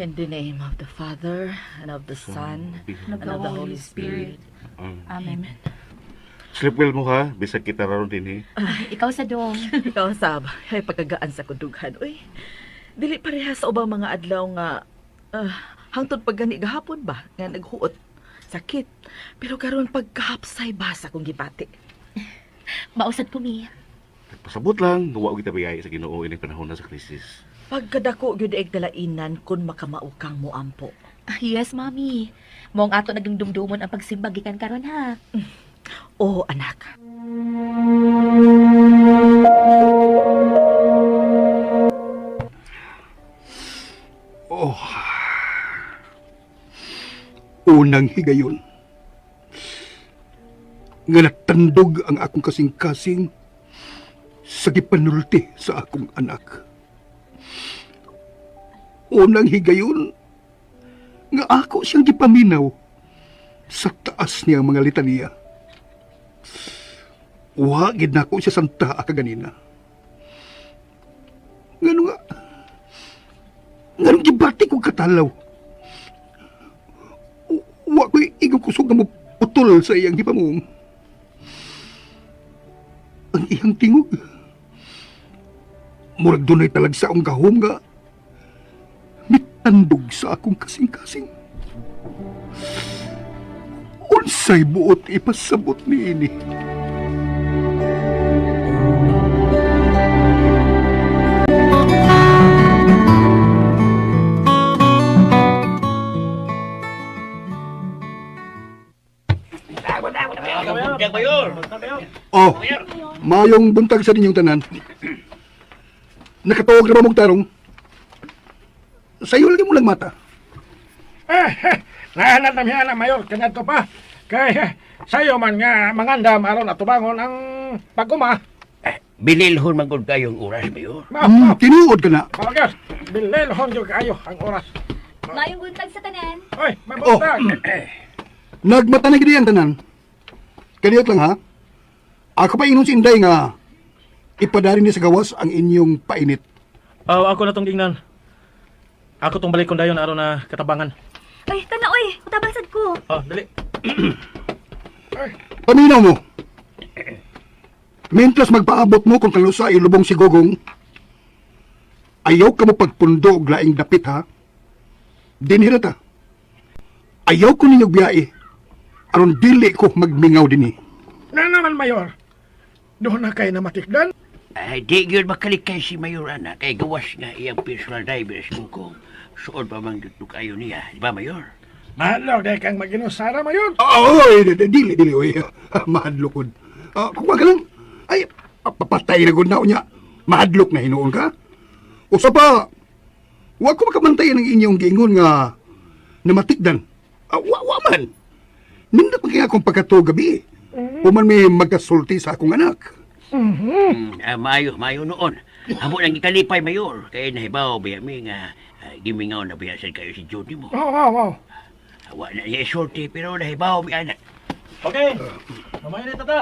In the name of the Father, and of the Son, and of the Holy Spirit. Amen. Sleep well mo ha, bisag kita raron din eh. Ikaw sa dong. Ikaw, Sab, ay pagkagaan sa kudughan. Uy, dili pareha sa ubang mga adlaw nga hangtod paggani gahapon ba nga naghuot sakit. Pero karon pagkahapsay basa kong gipati. Mausad po mi. Pasabot lang, nuwa kita biyay sa Ginoo ining panahon na sa krisis. Pagkadako gyud eg dalainan kun makamaukang mo ampo. Yes, Mami. Mong ato naging dumdumon ang pagsimba gikan karon ha. Oo, anak. Unang higayon. Nga natandog ang akong kasing-kasing sa gipanulti sa akong anak. Unang higayon nga ako siyang gipaminaw sa taas niyang mga litania. Wagid na ako siya santa kaganina. Ngano gibati ko katalaw. Wa ko'y igong kusog na mo putol sa iyang hipamong. Ang iyang tingog. Murag dunay talagsa ang gahom nga mitandog sa akong kasing-kasing. Unsay buot ipasabot ni ini. Oh, mayong buntag sa ninyong tanan. Nakatuog na ba mong tarong? Sayo lagi mo lang mata. Nahanap na miya na mayor, kanyato pa. Kay sayo man nga mangandam aron atubangon ang pagkuma. Binilhon man gud kayong oras, Mayor. Tinuod ka na. Magas, bilelhon yung kayo ang oras. Mayong buntag sa tanan. Oy, mabuntag. Nagmata na gidi ang tanan. Kaniyot lang ha. Ako pa inon si Inday nga ipadari ni sa gawas ang inyong painit. Ako na tong gingnan. Ako tong balik kong dayon aron na katabangan. Ay, tanaw eh. Utabang sad ko. ko. Oh, dali. Paminaw mo. Mientras magpaabot mo kung kalusa ilubong si Gogong, ayaw ka mo pagpundo og laing dapit ha. Dinhi ta. Ayaw ko ninyong biyae. Aron dili ko magmingaw dinhi. Na naman, Mayor. Doon na kayo na matikdan. Ay, di yun makalikay si Mayor Ana. Kay gawas nga iyang personal diver sa kung suod pa mang dutok ayo niya. Di ba, Mayor? Mahalaw, dahil kang mag-inusara, Mayor. Oy, dili, oy. Mahadlokod. Kung wag ka lang, ay, papatay na gud na niya. Mahadlok na hinuon ka. Usa pa, wag ko makabantayan ng inyong giingon nga namatikdan. Wa man. Nindot man kaya akong pagkato gabi. Human may magkasulti sa akong anak. Mayo noon. Amo nang ikalipay, Mayor. Kaya nahibaw, biya mi nga gimingaw na biyasan kayo si Jody mo. Oo. Awa na niya isulti, pero nahibaw, biya na. Okay. Mamayin na tata.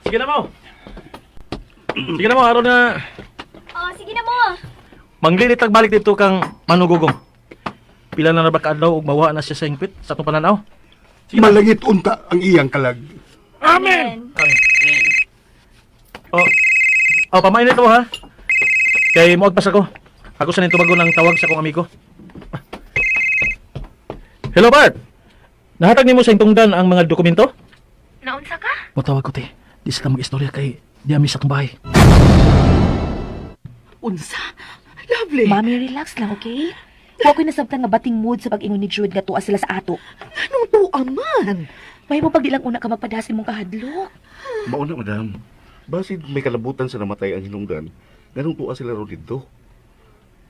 Sige na mo. Sige na mo, aron na. Oh, sige na mo. Manglilit ang balik dito kang manugugong. Pila na ba kaadlaw ug mawa na siya sa ingpit sa atong pananaw? Sige na. Malangit unta ang iyang kalag. Amen! Oh, pamainit mo ha. Kay moag pas ako. Ako sa tumago ng tawag sa akong amigo. Hello, Bart. Nahatag nimo sa intungdan ang mga dokumento? Naunsa ka? Motawag ko ti. Di sila mag-istorya kay di amis akong bahay. Unsa? Lovely. Mami, relax lang, okay? Huwag ko'y nasabtan nga bating mood sa pag-ingon ni Jude nga tuwa sila sa ato. Anong tuwa man? May mo pag di lang una ka magpadasin mong kahadlok. Mauna, madam. Basid may kalabutan sa namatay ang hinungdan, ganun tuwa sila ro dito.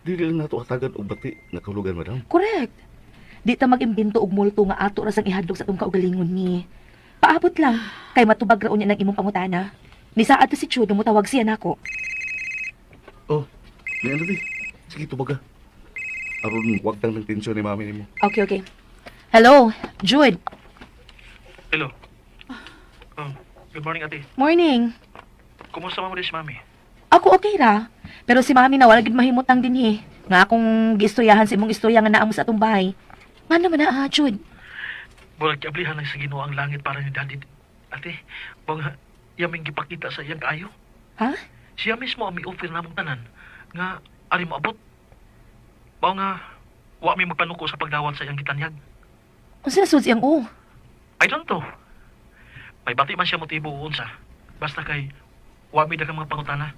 Dili lang nato hatagan og bati nga kahulugan, madam. Correct. Di ta mag-imbento og multo nga ato ra sang ihadlok sa atong kaugalingon ni. Paabot lang, kay matubag ra unya ng imong pangutana. Ni saad to si Jude, mutawag siya nako. Oh, may ano di? Sige, tubaga. Aron, wag tang ng tensyon ni mami nimo. Okay. Hello, Jude. Hello. Good morning, ate. Morning. Kumusta mo si mami? Ako okay ra. Pero si mami na wala gid mahimutang dinhi. Nga akong giistoryahan sa imong istorya nga naamo sa atong bahay. Man naman na, Jude. Bulag kiablihan lang sa Ginoo ang langit para ni Daddy. Ate, bang yaming gipakita sa iyang kaayo? Ha? Siya mismo ang may-offer namong tanan nga ari mo abot. Bao nga wa mi magpanuko sa pagdawat sa iyang gitanyag. Unsa sud siyang o? I don't know. May bati man siya motibo unsa. Basta kay wa mi daghang mga pangutana.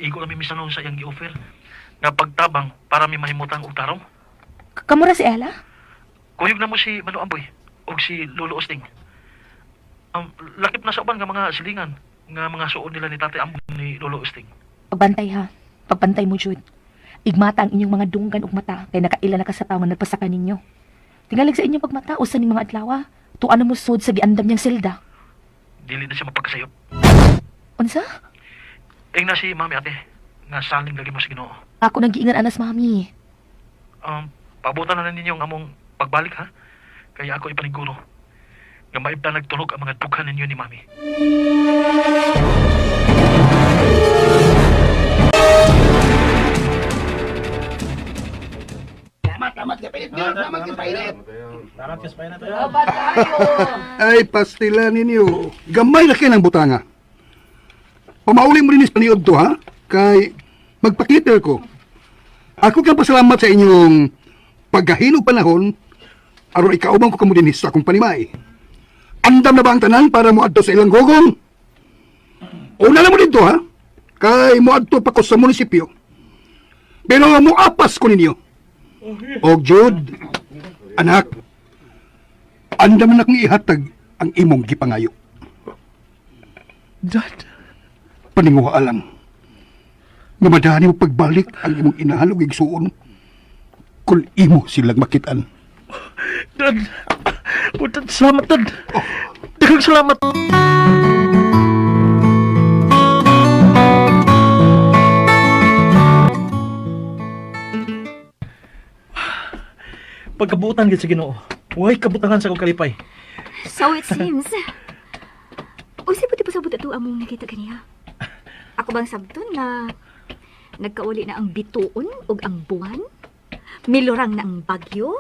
Igo na mi misanon sa iyang gi-offer nga pagtabang para mi mahimutang og tarong. Kamura si Ella? Kuyog na mo si Manu Amboy og si Lolo Osting. Lakip na sa uban nga mga silingan nga mga suod nila ni Tate Amboy ni Lolo Osting. Pagbantay ha. Pagbantay mo, Jude. Igmata ang inyong mga dunggan ug mata kay nakaila na ka sa tawo nga nagpasaka ninyo. Tingalig sa inyong pagmata usa ning mga adlaw. Tuan mo sud sa giandam niyang selda. Dili na siya mapagkasayop. Unsa? Ing na si Mami ate nga saling lagi mo sa Ginoo. Ako nang giingan anas mami. Paabutan na ninyo ang among pagbalik ha. Kaya ako ipaniguro nga maibta nagtunog ang mga dughan ninyo ni Mami. Salamat ka pilit, salamat ka pilit. Salamat ka spay na to. Ay, pastila ninyo. Gamay na kayo ng butanga. Pamauli mo rin is paniod to, ha? Kay magpakita ko. Ako kang pasalamat sa inyong paghahinog panahon aron ikaubang ko kamo din sa akong panimay. Andam na ba ang tanan para mo adto sa ilang gogong? Una na mo dito, ha? Kay mo adto pa ko sa munisipyo. Pero mo apas ko ninyo. Og Jude, anak, andam na kong ihatag ang imong gipangayo. Dad, Paninguha lang. Namadani mo pagbalik ang imong inahalog igsuon kung imo silang makitaan. Dad. Dad, salamat, Dad. Daghang salamat. Pagkabutan gid sa Ginoo. Way kabutangan sa akong kalipay. So it seems. Usi puti pa sa buta to among nakita kaniya. Ako bang sabton nga nagkauli na ang bituon ug ang buwan? Milurang na ang bagyo?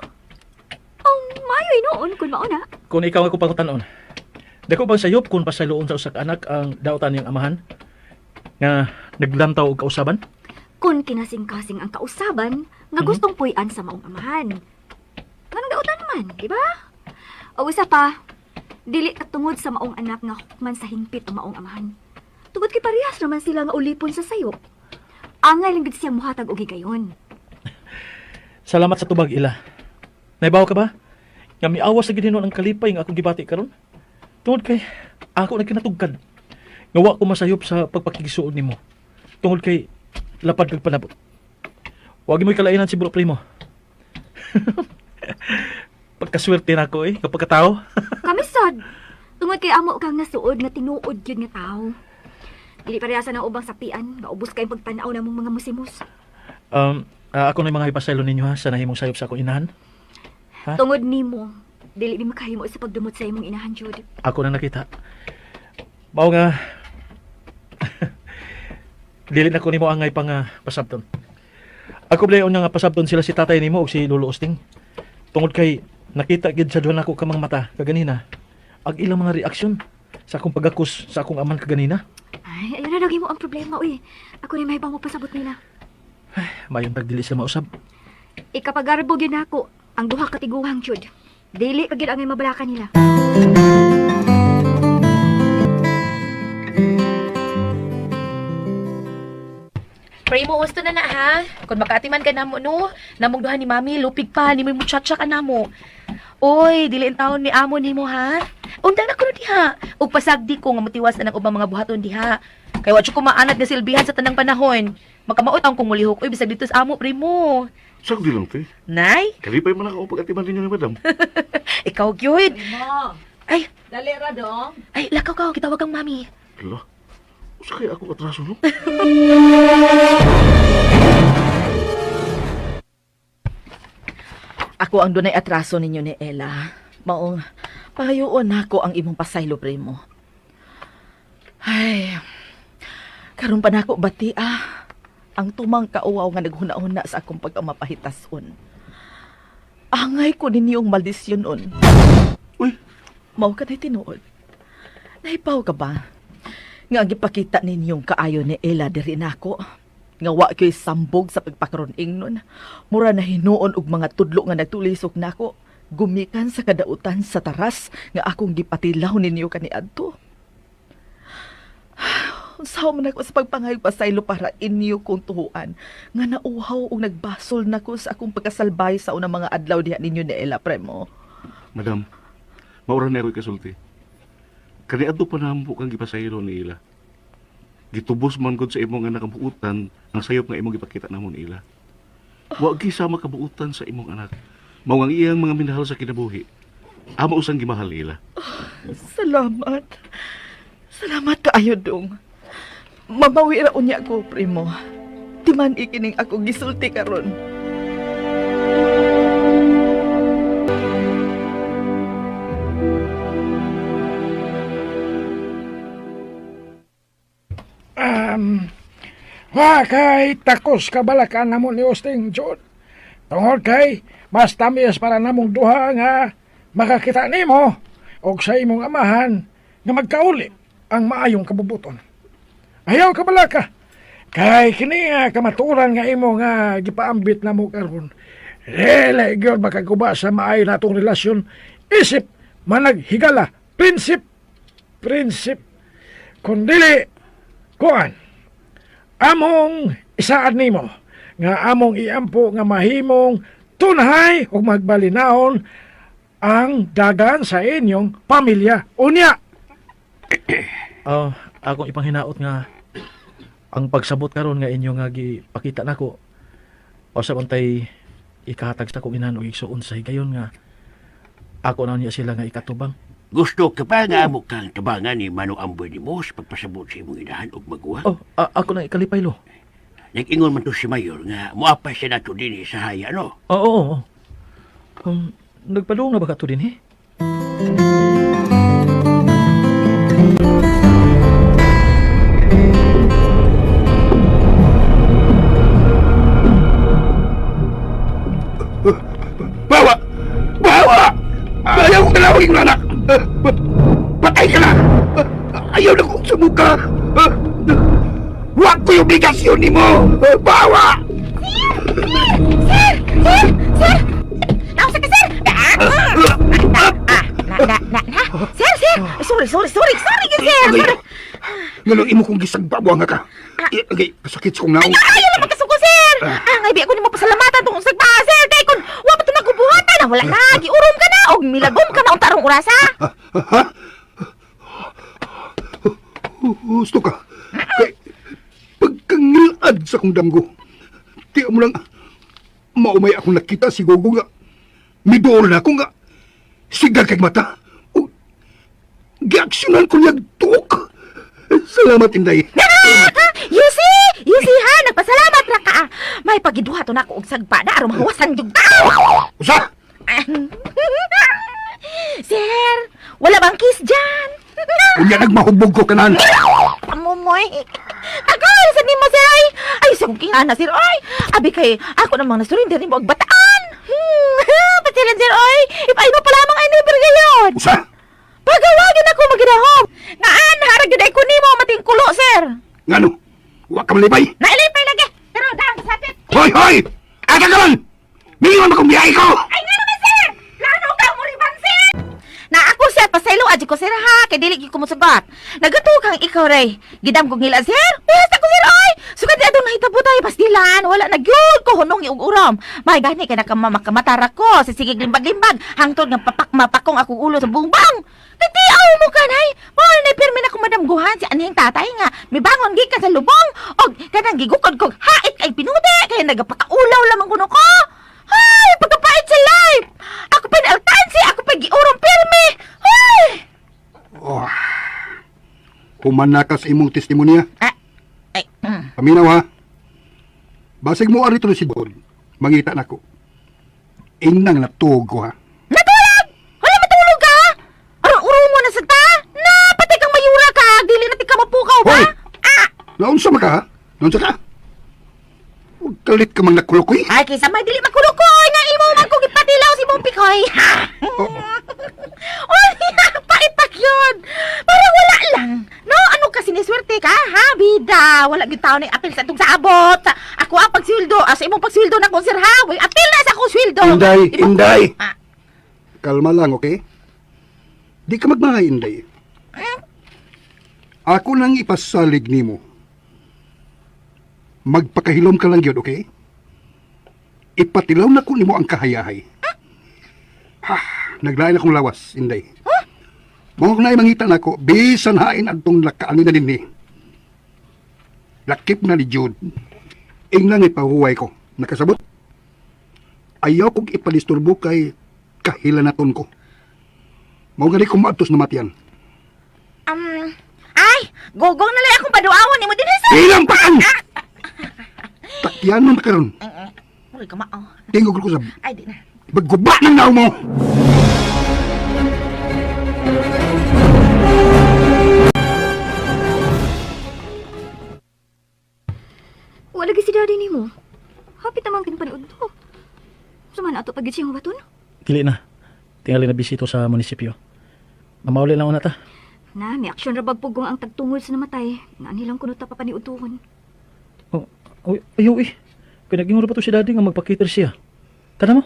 Maayo noon kung mauna. Kung ikaw ako pangutanon, dako bang sayop kung pasayloon sa usa ka anak ang dautan niyang amahan nga naglantaw og kausaban? Kung kinasing-kasing ang kausaban, nga gustong puy-an sa maong amahan. Anong dautan naman, di ba? O isa pa, dili ka tungod sa maong anak nga hukman sa hingpit ang maong amahan. Tungod kay parehas naman sila nga ulipon sa sayop. Angay lang gid siyang muhatag og higayon. Salamat sa tubag ila. Naibaw ka ba? Nga miawas sa Ginoo ang kalipay nga akong gibati karon. Tungod kay ako nagkinatugkad. Nga wa ko masayop sa pagpakigsuon nimo. Tungod kay lapad kag panabot. Wag mo'y kalainan si Bro Primo. Pagkaswerte na ako kapag katao. Kamisod, tungod kay amo kang nasuod nga tinuod yun nga tao. Dili parehasa ng ubang sapian, maubos kay pagtanaw na mong mga musimos. Ako na yung mga ipasaylo ninyo ha, sa nahimong sayop sa akong inahan. Ha? Tungod nimo, dili mi makahimo sa pagdumot sa imong inahan, Jude. Ako na nakita. Mao nga, dili na ko nimo angay pang pasabton. Ako blayon nga pasabton sila si tatay nimo ug si Lolo Osting. Tungod kay nakita gid sa duha nako kamang mata kaganina. Ag ilang mga reaksyon sa akong pagakus sa akong aman kaganina. Ay, ayun na lagi mo ang problema, uy. Ako ni may mo pasabot nila. Mayon tag dili sila mausab. Ikapagarbog yun ako, ang duha katiguhang, Jude. Dili kagid ang mabalakan nila. Primo, gusto na ha? Kung makatiman ka namo, no? Namong duha ni Mami, lupig pa, ni may muchacha ka namo. Oy, dili ang taon ni amo nimo ha? Undang na ko diha. Ug pasagdi ko nga matiwas na ng ubang mga buhaton diha. Kay wa ko maanad nga silbihan sa tanang panahon. Makamaot ang kong mulihok. Uy, bisag dito sa amo, Primo. Sagdi lang, te. Nay? Kalipay man ako pag-atiman ninyo ni madam. Ikaw, gyud. Primo, Ay, dali ra dong. ay, lakaw ka. Kitawag kang Mami. Hala, usa kaya ako atraso, no? Ako ang dunay atraso ninyo ni Ella. Maong, pahayoon ako ang imong pasaylo, Primo. Ay, karon pa nako bati ang tumang kauwaw nga naghuna-huna sa akong pagkamapahitason. Angay ko ninyong maldisyonon. Uy, Mao ka na'y tinuod. Nahipaw ka ba? Nga gipakita ninyong kaayo ni Ella diri nako. Nga wa ko'y sambog sa pagpakaroning nun. Mura na hinuon og mga tudlo nga nagtulisok nako. Gumikan sa kadautan sa taras nga akong gipatilaw ninyo kaniadto. Sao man ako sa pagpangaypasaylo para inyo kong tuhuan nga nauhaw og nagbasol nako sa akong pagkasalbay sa unang mga adlaw diha ninyo ni Ella, Premo. madam, maura na ako'y kasulti. Kaniadto pa naman po kang gipasaylo ni ila. Gitubos man gud sa imong anak ang buutan ang sayop nga imong gipakita namon ila. Wa gisama kabuutan sa imong anak. Mao ang iyang mga minahal sa kinabuhi. Amo usang gimahal ila. Salamat. Salamat kaayo dong. Mamawira unya ko, Primo. Timan ikining ako gisulti karon. Wa kay takos kabalakan namo ni Osting, Jud. Tungod kay mas tamis para namong duha nga makakita nimo og sa imong amahan nga magkauli ang maayong kabubuton. Ayaw kabalaka. Kay kini nga kamaturan nga imo nga gipaambit namo karon. Dili gyud makaguba sa maayo natong relasyon. Isip managhigala, prinsip kundili kuan. Among isaad nimo nga among iampo nga mahimong tunhay o magbalinaon ang dagan sa inyong pamilya. Unya, Akong ipanghinaot nga ang pagsabot karon nga inyo nga gipakita nako. Usab untay ikahatag sa kong inan o igsuon sa higayon nga ako na niya sila nga ikatubang. Gusto ka pa nga amo kang tabangan ni Manong Amboy ni mo sa pagpasabot sa imong inahan o maguha? Ako na ikalipay lo. Nag-ingon man to si Mayor nga muapay siya nato din sa haya, no? Oo. Nagpadung na ba ka to din Bawa! Bawa! Ayaw ko talawagin mo, anak! Patay ka na! Ayaw na kong sumuka! Huwag ko yung obligasyon ni mo! Bawa! Sir! Nausa ka, sir! Sir! Sorry, sir! Sorry! Ngalo, imo kong gisagbabuang ka. Okay, kasakit sa kong naong. Ayaw lang magkasuko, sir! Ang ibig ko ni mo pasalamatan tungkol sa ba, sir! Kaya kung wala ito nagubuhatan, wala na, giurom ka na, o milagom ka na ang tarong orasa! Ha? Gusto ka? Kay, pagkangilad sa kong damgo, tiya mo lang, maumay akong nakita si Gogo nga, midol na ako nga, sigal kay mata, o, giaksyonan ko niyag tuok. Salamat, Inday. You see ha, nagpasalamat na ka. May pagiduha to na ako og sagpa na aron mahawasan yung tao. Usa! Sir, wala bang kiss dyan? Unya nagmahubog ko kanan. Amoy. Agay, sa nimo, sir, ay. Ay, sa kong kingana, sir, ay. Abi kay, ako namang nasurinder ni mo og bataan. Patilan, sir, ay. Ipay mo pa lamang ay never gayon. Usa! Pagawagin ako maginahom. Naan, haragiday ko nimo matingkulo, sir. Ngano? Huwag ka malibay. Nailipay lagi. Pero dang sapit. Hoy! Hoy! Aga ka man! Mingon mo kong biyahe ko! Ay, nga naman, sir! Lano ka mo riban, sir! Na ako, sir, pasaylo, adyo ko, sir, ha? Kay dili ko musugat. Nagatukang ikaw, Ray. Gidam kong hila, sir? Yes, ako, sir, oy! Sugat di adong nahitabo tayo, pastilan. Wala na gyud ko, hunong yung uram. May gani ka nakamamatara ko. Sisigig limbag-limbag. Hangtod ng mapakong akong ulo sa bungbang. Titiaw mo ka, nay! Mahal na pirmi na kong madamguhan si anihing tatay nga. May bangon gikan sa lubong. Og, kanang gigukod kong hait kay pinuti. Kaya nagapakaulaw lamang kuno ko. Ay, pagkapait sa life! Ako pa altansi, ako pa giurong pirmi! Ay! Oh. Humana ka sa imong testimonya. Ay, Paminaw ha. Basig mo arito si Don. Mangita na ko. Inang natug ko ha. Natulog! Wala matulog ka! Arang-urong mo na sa ta! Napatay kang mayura ka! Dili natin ka mapukaw ba? Hoy! Naunsa man ka ha? Naunsa ka? Huwag kalit ka mang nakulokoy. Ay, kaysa may dili makulukoy nga imo man kong ipatilaw si mong pikoy. Uy, paitak yun. Parang wala lang. No, ano kasi niswerte ka, ha, bida? Wala gyud taon ni apil sa itong sabot. Ako ang pagsweldo. Sa imong pagsweldo na kong sir, ha? Uy, apil na sa akong sweldo. Inday! Kalma lang, okay? Di ka magmahay, Inday. Ako nang ipasalig nimo. Magpakahilom ka lang yun, okay? Ipatilaw na ko nimo ang kahayahay. Naglain akong lawas, Inday. Mga kunay mangita na ko, bisan hain agtong lakaan ni na din ni. Lakip na ni Jude. Inglang ipahuway ko. Nakasabot? Ayaw kong ipadisturbo kay kahilanaton ko. Mga gani kong maatos na matiyan. Ay, gogong na lang akong paduawon ni mo din, sir. Ilang pa ang! Takyan mo makaroon. Uy, kamao. Tingog ko sa Ay, di na. bagguba ng naw mo! Wala lagi si daddy ni mo. Hapit naman kinapanood to. Suman ato pagit siyang baton. Dili na. Tingali na bisito sa munisipyo. Mamauli lang una ta. Na, may aksyon rabag pugong ang tagtungod sa namatay. Nga nilang kunot ta papaniutuhon. Oh, ayaw eh. Pinag-inguro pa to si daddy nga magpakiter siya. Tana mo?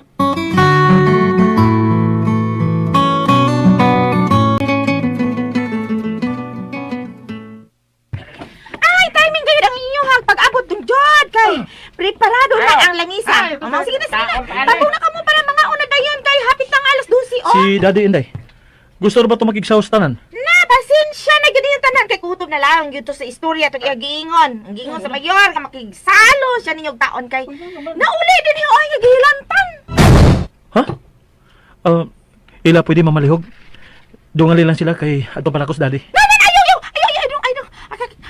Ay, timing kayo ng inyong pag-abot ng Jod kay preparado na ang langisa. Sige na. Tabong na ka mo para mga una dayon kay hapit ng alas 12 Si Daddy Inday. Gusto rin ba ito magigsaw sa tanan? Na, pasensya na gid yung tanan kay kutob na lang gyud to sa istorya tong giingon. Ang giingon sa mayor ka makigsalo siya ninyong taon kay nauli din yung ay gihilantan. Ha? Ila pwede mamalihog. Dungali lang sila kay atong palakos daddy. Ayaw.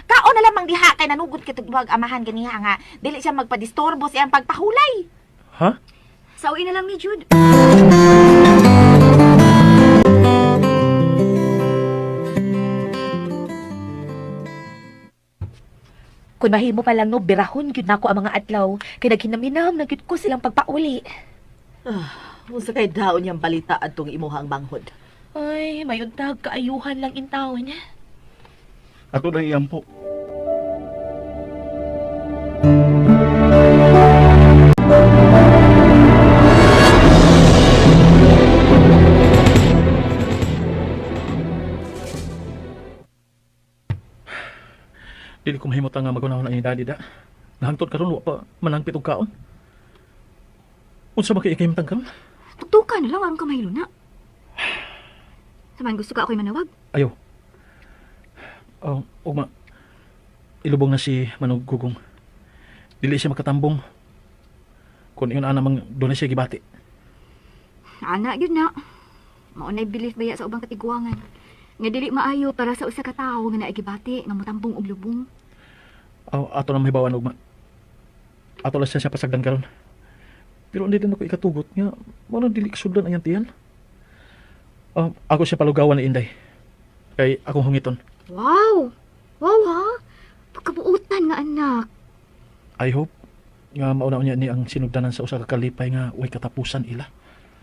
Kaon na lamang diha kay nanugod kitog wag amahan ganiha nga dili siya magpadisturbo sa iyang pagpahulay. Ha? Sauin na lang ni Jude. Kung mahimo pa lang no, birahon gyud nako ang mga adlaw kay naghinam-hinam na gyud ko silang pagpauli. Unsa kay daon niyang balita adtong imuhang manghod? Ay, may untag kaayuhan lang in taon. Ato na iyampo. Dili ko mahimutang nga magunahon ang daddy da. Nahangtod karon wa pa manangpit og kaon. Unsa ba kay ikahimtang karon? Tuktukan na lang aron ka mahiluna. Saman gusto ka ako'y manawag? Ayo. Ugma. Ilubong na si Manong Gugong. Dili siya makatambong. Kung iyon anamang doon na siya gibati. Ana, yun na. Maunay belief baya sa ubang katiguangan. Nga dili maayo para sa usa ka tawo nga naigibati nga motambong og lubong. Ato na mahibawan ugma. Ato lang siya pasagdan karon. Pero hindi din ako ikatugot nga wala dili kasudlan ayan tiyan. Ako siya palugawan ni Inday. Kay akong hungiton. Wow! Wow ha? Pagkabuutan nga anak. I hope nga mauna niya ni ang sinugdanan sa usa ka kalipay nga way katapusan ila.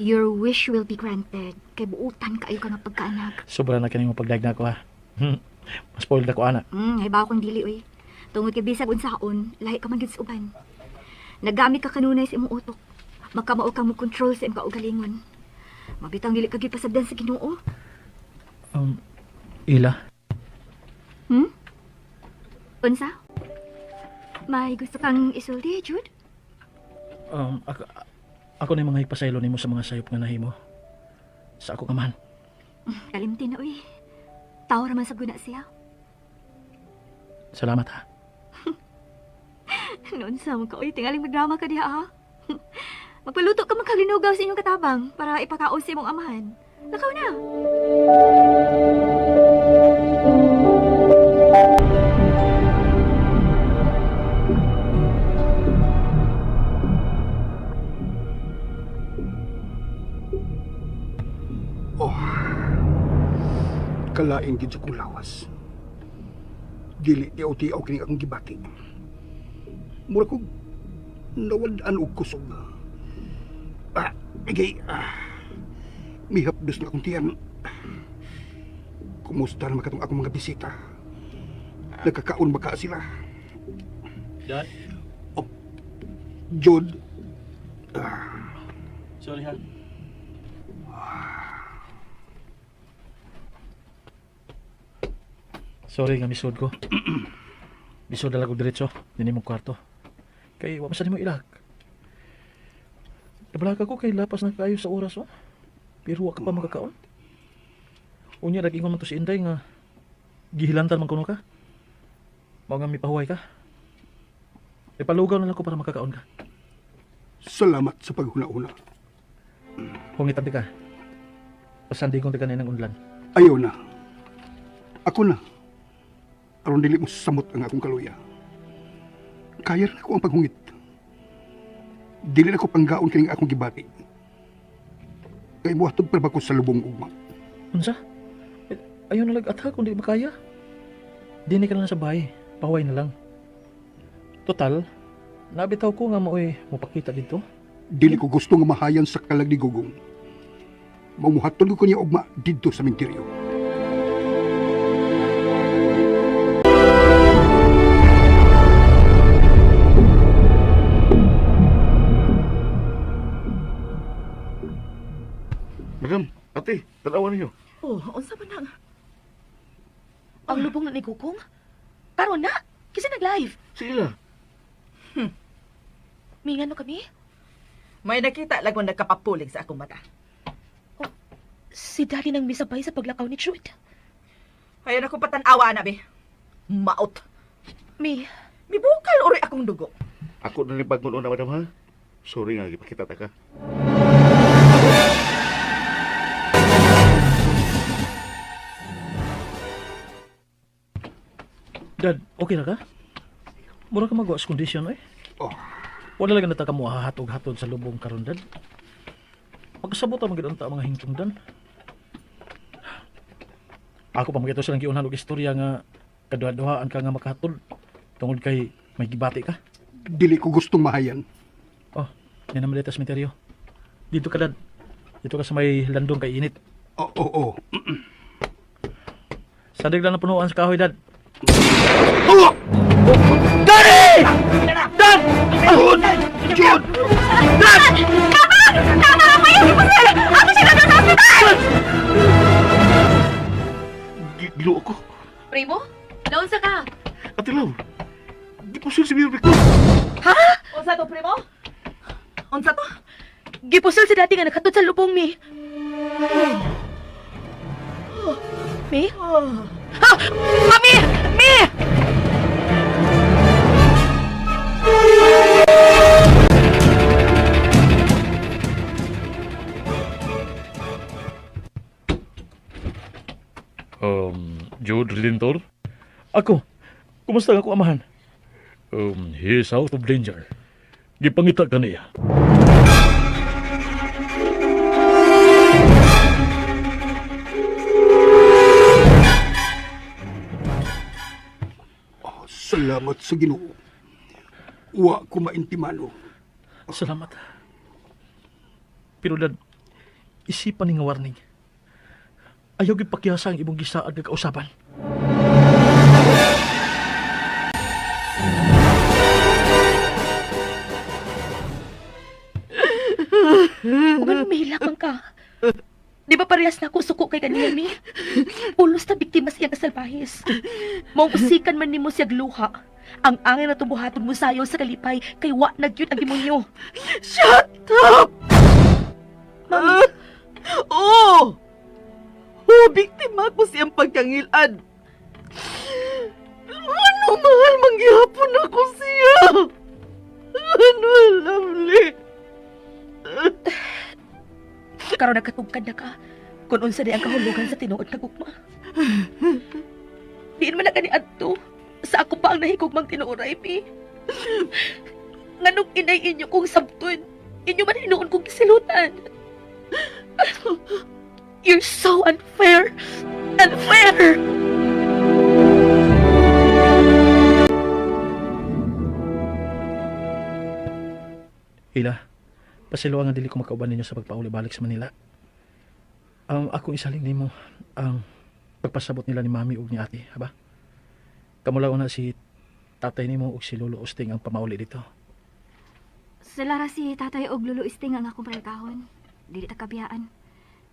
Your wish will be granted. Kay buutan kaayo ka nga pagkaanak. Sobra na kanimo pagdaig na ko ha. Spoiled ako ana. Ay ba akong dili oy. Tungod kay bisag unsaon, lahi ka man gid sa uban. Nagamit ka kanunay sa imong utok. Makamao ka mo control sa imong kaugalingon. Mabitang dili ka gipasabdan sa Ginoo. Ila. Unsa? May gusto kang isulti, Jude? Ako na yung mga ipasaylo nimo sa mga sayop nga nahimo. Sa akong amahan. Kalimtin na uy. Tao raman sa guna siya. Salamat ha. Noon sa mo ka, uy, tingaling magdrama ka diha ha. Magpaluto ka magkalinugaw sa inyong katabang para ipakaon sa imong amahan. Lakaw na! Kalain gid sa kong lawas. Dili tiaw-tiaw kini akong gibati. Mura ko nawad-an og kusog. Mihapdos na akong tiyan. Kumusta naman katong akong mga bisita? Nagkakaon ba ka sila? Dad? Jod? Sorry ha. Sorry nga misod ko. Misod na lang ko diretso. Dini mong kwarto. Kay wamasan mo ilag. Nabalag ako kay lapas na kayo sa oras pero wa ka pa magkakaon. Unya lagi ko man to si Inday nga gihilantan man kuno ka. Mao nga mipahuway ka. Ipalugaw na lang ko para makakaon ka. Salamat sa paghuna-una. Hungitan ti ka. Pasandi kong taga ng unlan. Ayaw na. Ako na. Aron dili mo samot ang akong kaluya. Kaya rin ako ang paghungit. Dili na ko panggaon kining akong gibati. Kay buhatod pa ba ko sa lubong ugma? Unsa? Ayaw na lag-atha kung di makaya. Dini ka na sa bahay. Pahuway na lang. Total, nabitaw ko nga maoy mupakita dito. Dili ko gusto nga mahayan sa kalag ni Gugong. Mamuhatod ko niya ugma dito sa menteryo. Madam, ate, tanawan niyo. Unsa man ang... Ang lubong na ni Gugong? Karon na? Kasi nag-live. Sila. May ngano kami? May nakita lang kung nagkapapulig sa akong mata. Si Daddy nang misabay sa paglakaw ni Jude. Kaya ako patanawa na, be. Maot. May Mibukal uri akong dugo. Ako na rin pagmuno na, madam ha. Sorry nga, ipakita ta ka. Dad, okay na ka? Mura ka magawa sa kondisyon Wala lang nataka mo hahatog-hatod sa lubong karon, Dad. Pagkasabot ang magiging mga hingtungdan. Ako pa magito silang giunhan og istorya nga kaduha-duhaan ka nga makahatod tungod kay may gibati ka. Dili ko gustong mahayan. Yan naman dito sa cemeteryo. Dito ka, Dad. Ito ka sa may landong kay init. Oo. Sandig lang na punuan sa kahoy, Dad. Jud! Gilo ako. Primo, naunsa ka? Ate Law, di po siya si Mayor Victor. Unsa to, primo? Unsa to? Gipusol sa dati nga nakatud sa lubong mi. Mi? Ha! Mami! Mi! Jude Redentor? Ako, kumusta nga ako amahan? He is out of danger. Gipangita ka niya. Salamat sa Ginoo. Wa ko maintimano. Salamat. Pero Dad, isipan ni nga warning. Ayaw gipakiyasa ang imong gisaad nga kausapan. Uban mo mahilak man ka. Di ba parehas na ako suko kay kanila mi? Ulos na biktima siya kasalpahis. Mong usikan man nimo siya luha. Ang angin na tubuhaton mo sayo sa kalipay kay wa nagyud ang demonyo. Shut up! Mami, Oh! Oh, biktima ko siyang pagkangilad. Ano mahal manggihapon ako siya? Ano, lovely? karon nagkatugkad na ka. Kung unsa di ang kahulugan sa tinuod na gugma. Diin man na kani adto. Sa ako pa ang nahigugmang tinuoray, mi. Nganong inay inyo kong sabtun. Inyo man hinuon kong kisilutan. You're so unfair. Unfair! Ila, pasiluan nga dili ko makauban ninyo sa pagpauli balik sa Manila. Ang akong isaling nimo ang pagpasabot nila ni Mami ug ni Ate, haba? Kamulaw na si tatay nimo ug si Lolo Usting ang pamauli dito. Sila ra si tatay og lulo isting ang akong kahon. Dili ta kabiyaan.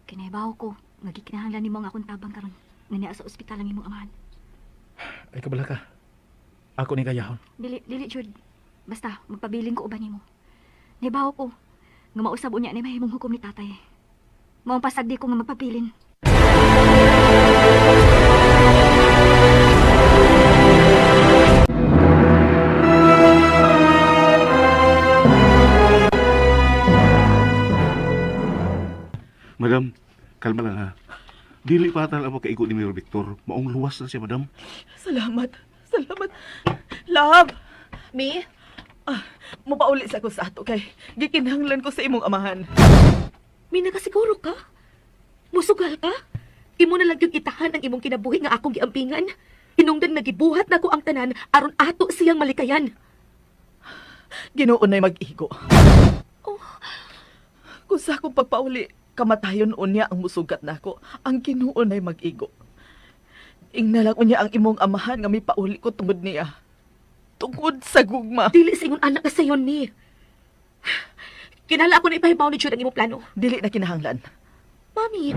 Kinaibaw ko, nagikinahanglan nimo ang akong tabang karon. Nga sa ospital ang imong amahan. Ay kabala ka. Ako ni kayahon. Dili jud. Basta magpabiling ko uban nimo. Naibaw ko nga mausab unya ni mahimong hukom ni tatay. Mao pasagdi ko nga magpabilin. Madam, kalma lang ha. Dili patal ako kaikot ni Mayor Victor. Maong luwas na siya, madam. Salamat. Salamat. Love! Mi? Mapauli sa ako sa ato kay gikinahanglan ko sa imong amahan. May nakasiguro ka? Musugal ka? Imo na lang yung itahan ang imong kinabuhi nga akong giampingan. Hinungdan nagibuhat na ko ang tanan aron ato siyang malikayan. Ginoon na'y mag-igo. Oh. Kung sa akong pagpauli, kamatayon unya ang musugat nako. Ang Ginoo na'y mag-igo. Ingnalang unya ang imong amahan nga may pauli ko tungod niya. Tungod sa gugma. Dili sa ingon anak ka sayon ni. Kinala ako na ipahibaw ni Jude ang imong plano. Dili na kinahanglan. Mami,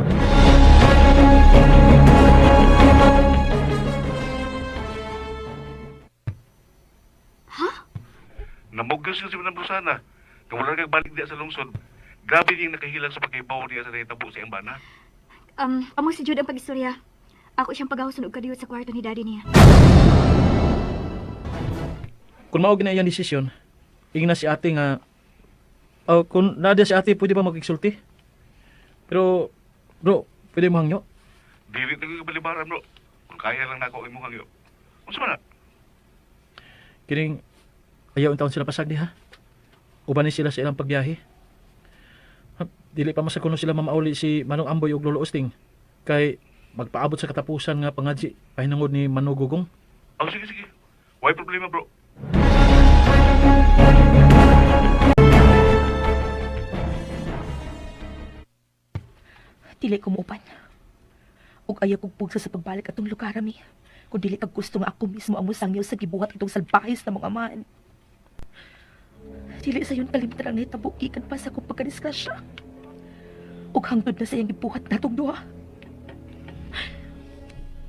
Namuggas sila si Madam Rosana. Kung wala kang balik diya sa lungsod, grabe niyang nakahilang sa pagkaibaw niya sa nahitabo sa iyang bana. Amo si Jude ang pag-istorya. Ako siyang pagawson og kadiyot sa kwarto ni daddy niya. Kung mao gina iyang desisyon, ingna si Ate nga kung nada si Ate pwede ba magigsulti? Pero bro, pwede mo hangyo? Dili na kabalibaran, bro. Kung kaya lang na ako imong hangyo. Unsa man na? Kining ayaw ang taon sila pasagdi ha. Ubanin sila sa ilang pagbiyahe. Dili pa masakuno sila mamauli si Manong Amboy ug Lolo Usting. Kay magpaabot sa katapusan nga pangadji pahinungod ni Manugugong. Oh, sige, sige. Why problema, bro? Dili ko muupan. Ug ayaw kong pugsa sa pagbalik atong lugar mi. Kung dili kag gusto nga ako mismo ang musangyaw sa gibuhat itong salbahis na mga amahan. Dili sa yun kalimtan ang nahitabo gikan pa sa akong pagkadisgrasya. Ug hangtod na sa iyang gibuhat natong duha.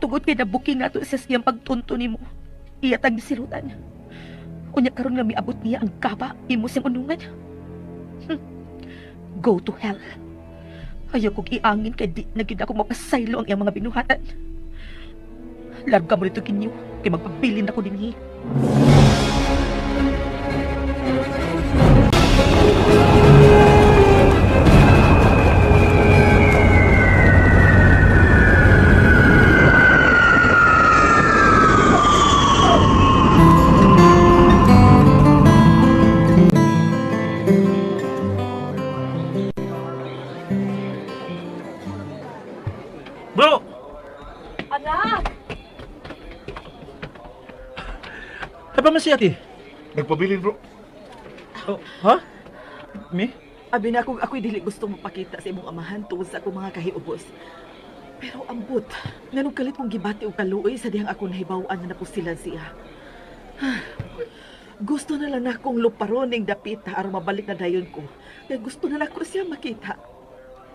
Tungod kay nabuking nga to sa siyang pagtunto nimo. Iya tang gisirutan. Unya karon nga miabot niya ang kaba imo siyang unungan. Go to hell. Ayaw kong iangin kay di na gyud ako mapasaylo ang iyang mga binuhatan. Larga mo nito kinyo kay magpabilin ako dinhi. Bro! Anak! Ay pa man si ate? Nagpabilin, bro. Oh, ha? Mi? Abi na ako'y dili gusto mapakita sa imong amahan tungod sa akong mga kahiubos. Pero ambot, nganong kalit mong gibati o kaluoy sa dihang ako nahibawan na napusilan siya. Gusto na lang na akong luparon ng dapita aron mabalik na dayon ko. Kaya gusto na lang ko siya makita.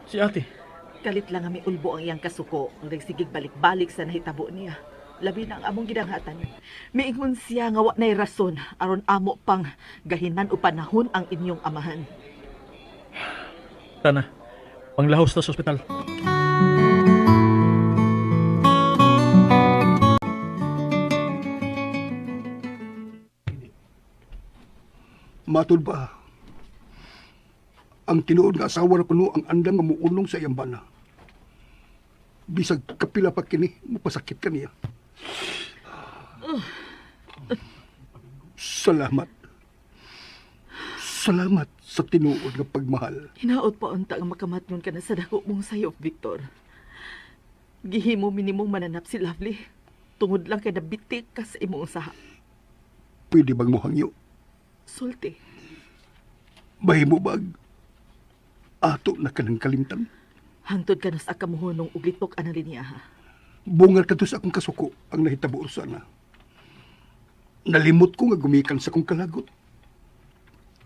Si ate? Kalit lang nga may ulbo ang iyang kasuko ang nagsigig balik-balik sa nahitabo niya. Labi na ang among gidanghatan. Miingon siya nga wa na'y rason aron amo pang gahinan o panahon ang inyong amahan. Tana, panglahos na sa ospital. Matod ba? Ang tinuod nga asawa na kuno ang andam nga muunong sa iyang bana. Bisag kapila pa kini, mapasakit ka niya. Salamat. Salamat sa tinuod nga pagmahal. Hinaot pa unta nga makamatnon ka na sa dako mong sayop, Victor. Gihimo minimong mananap si Lovely. Tungod lang kay nabitik ka sa imong usaha. Pwede bang muhangyo? Sulti. Mahimo bag? Ato na ka ng kalimtan. Hangtod ka na sa akamuhunong uglitok ana niya ha. Bungal ka to sa akong kasuko ang nahitabo sana. Nalimot ko nga gumikan sa akong kalagot.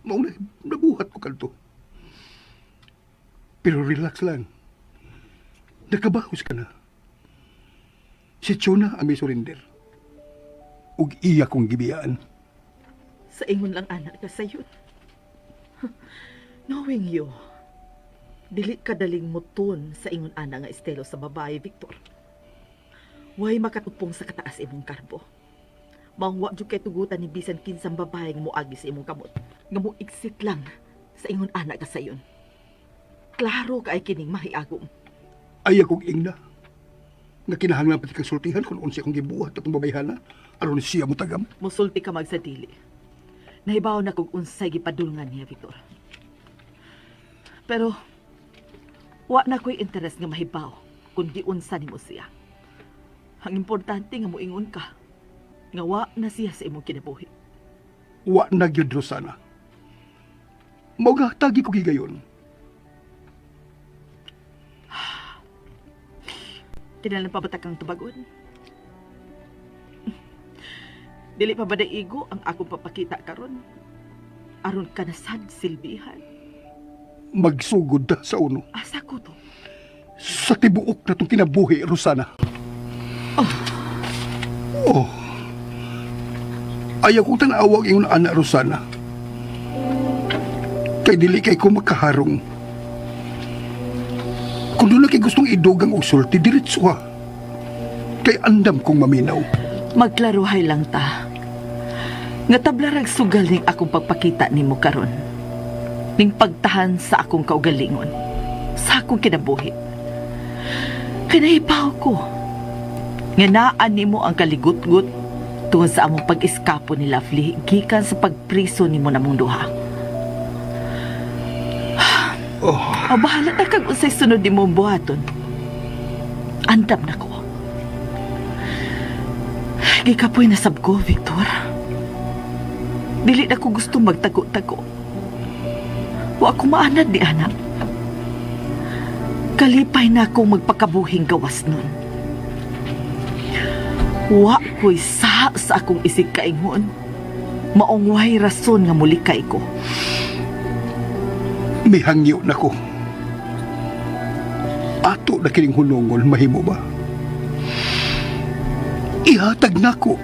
Mauna, nabuhat ko kanto. Pero relax lang. Nakabahos ka na. Si Chona ang may surrender. Ug iya kong gibiyaan. Sa ingon lang anak ka sayon. Knowing you, dili ka daling muton sa ingon ana nga estilo sa babae, Victor. Way makatupong sa kataas imong karbo. Mangwa jud kay tugutan ni bisan kinsang babae nga moagi sa imong kamot. Nga mo exit lang sa ingon ana ka sayon. Klaro ka ay kining mahiagom. Ay akong ingna. Nga kinahanglan pati kang sultihan kung unsa akong gibuhat atong babayhana aron siya mo tagam. Musulti ka magsadili. Nahibaw na kung unsay gipadulngan niya, Victor. Pero, wa na ko'y interes nga mahibaw kung di unsa nimo siya. Ang importante nga moingon ka, nga wa na siya sa imong kinabuhi. Wa na gyud Rosana. Maugatagi ko gigayon. Tinalan pa ba ta kang tubagon? Dili pa ba igo ang akong papakita karon? Aron ka na sad silbihan. Magsugod ta sa uno. Asa ko to? Sa tibuok na itong kinabuhi, Rosana. Oh. Ayaw kong tanawag yung anak, Rosana. Kay dili kay ko makaharong. Kung doon kay gustong idugang usulti, diretso ha. Kay andam kong maminaw. Magklaruhay lang ta. Nga tablarag sugal ning akong pagpakita nimo karon. Ning pagtahan sa akong kaugalingon. Sa akong kinabuhi. Kinahibaw ko. Nga naan nimo ang kaligut-gut tungod sa among pag-iskapo ni Lovely gikan sa pagpriso nimo namong duha. Bahala na kag unsay sunod nimo buhaton. Andam na ko. Gikapoy na sab ko, Victor. Dili na ko gusto magtago-tago. Wa ko maanad ni anak. Kalipay na akong magpakabuhing gawas nun. Wa ko'y sa akong isig kaingon. Maong way rason nga mulikay ko. May hangyo na ko. Ato na kining hunongol, mahimo ba? Ihatag na ko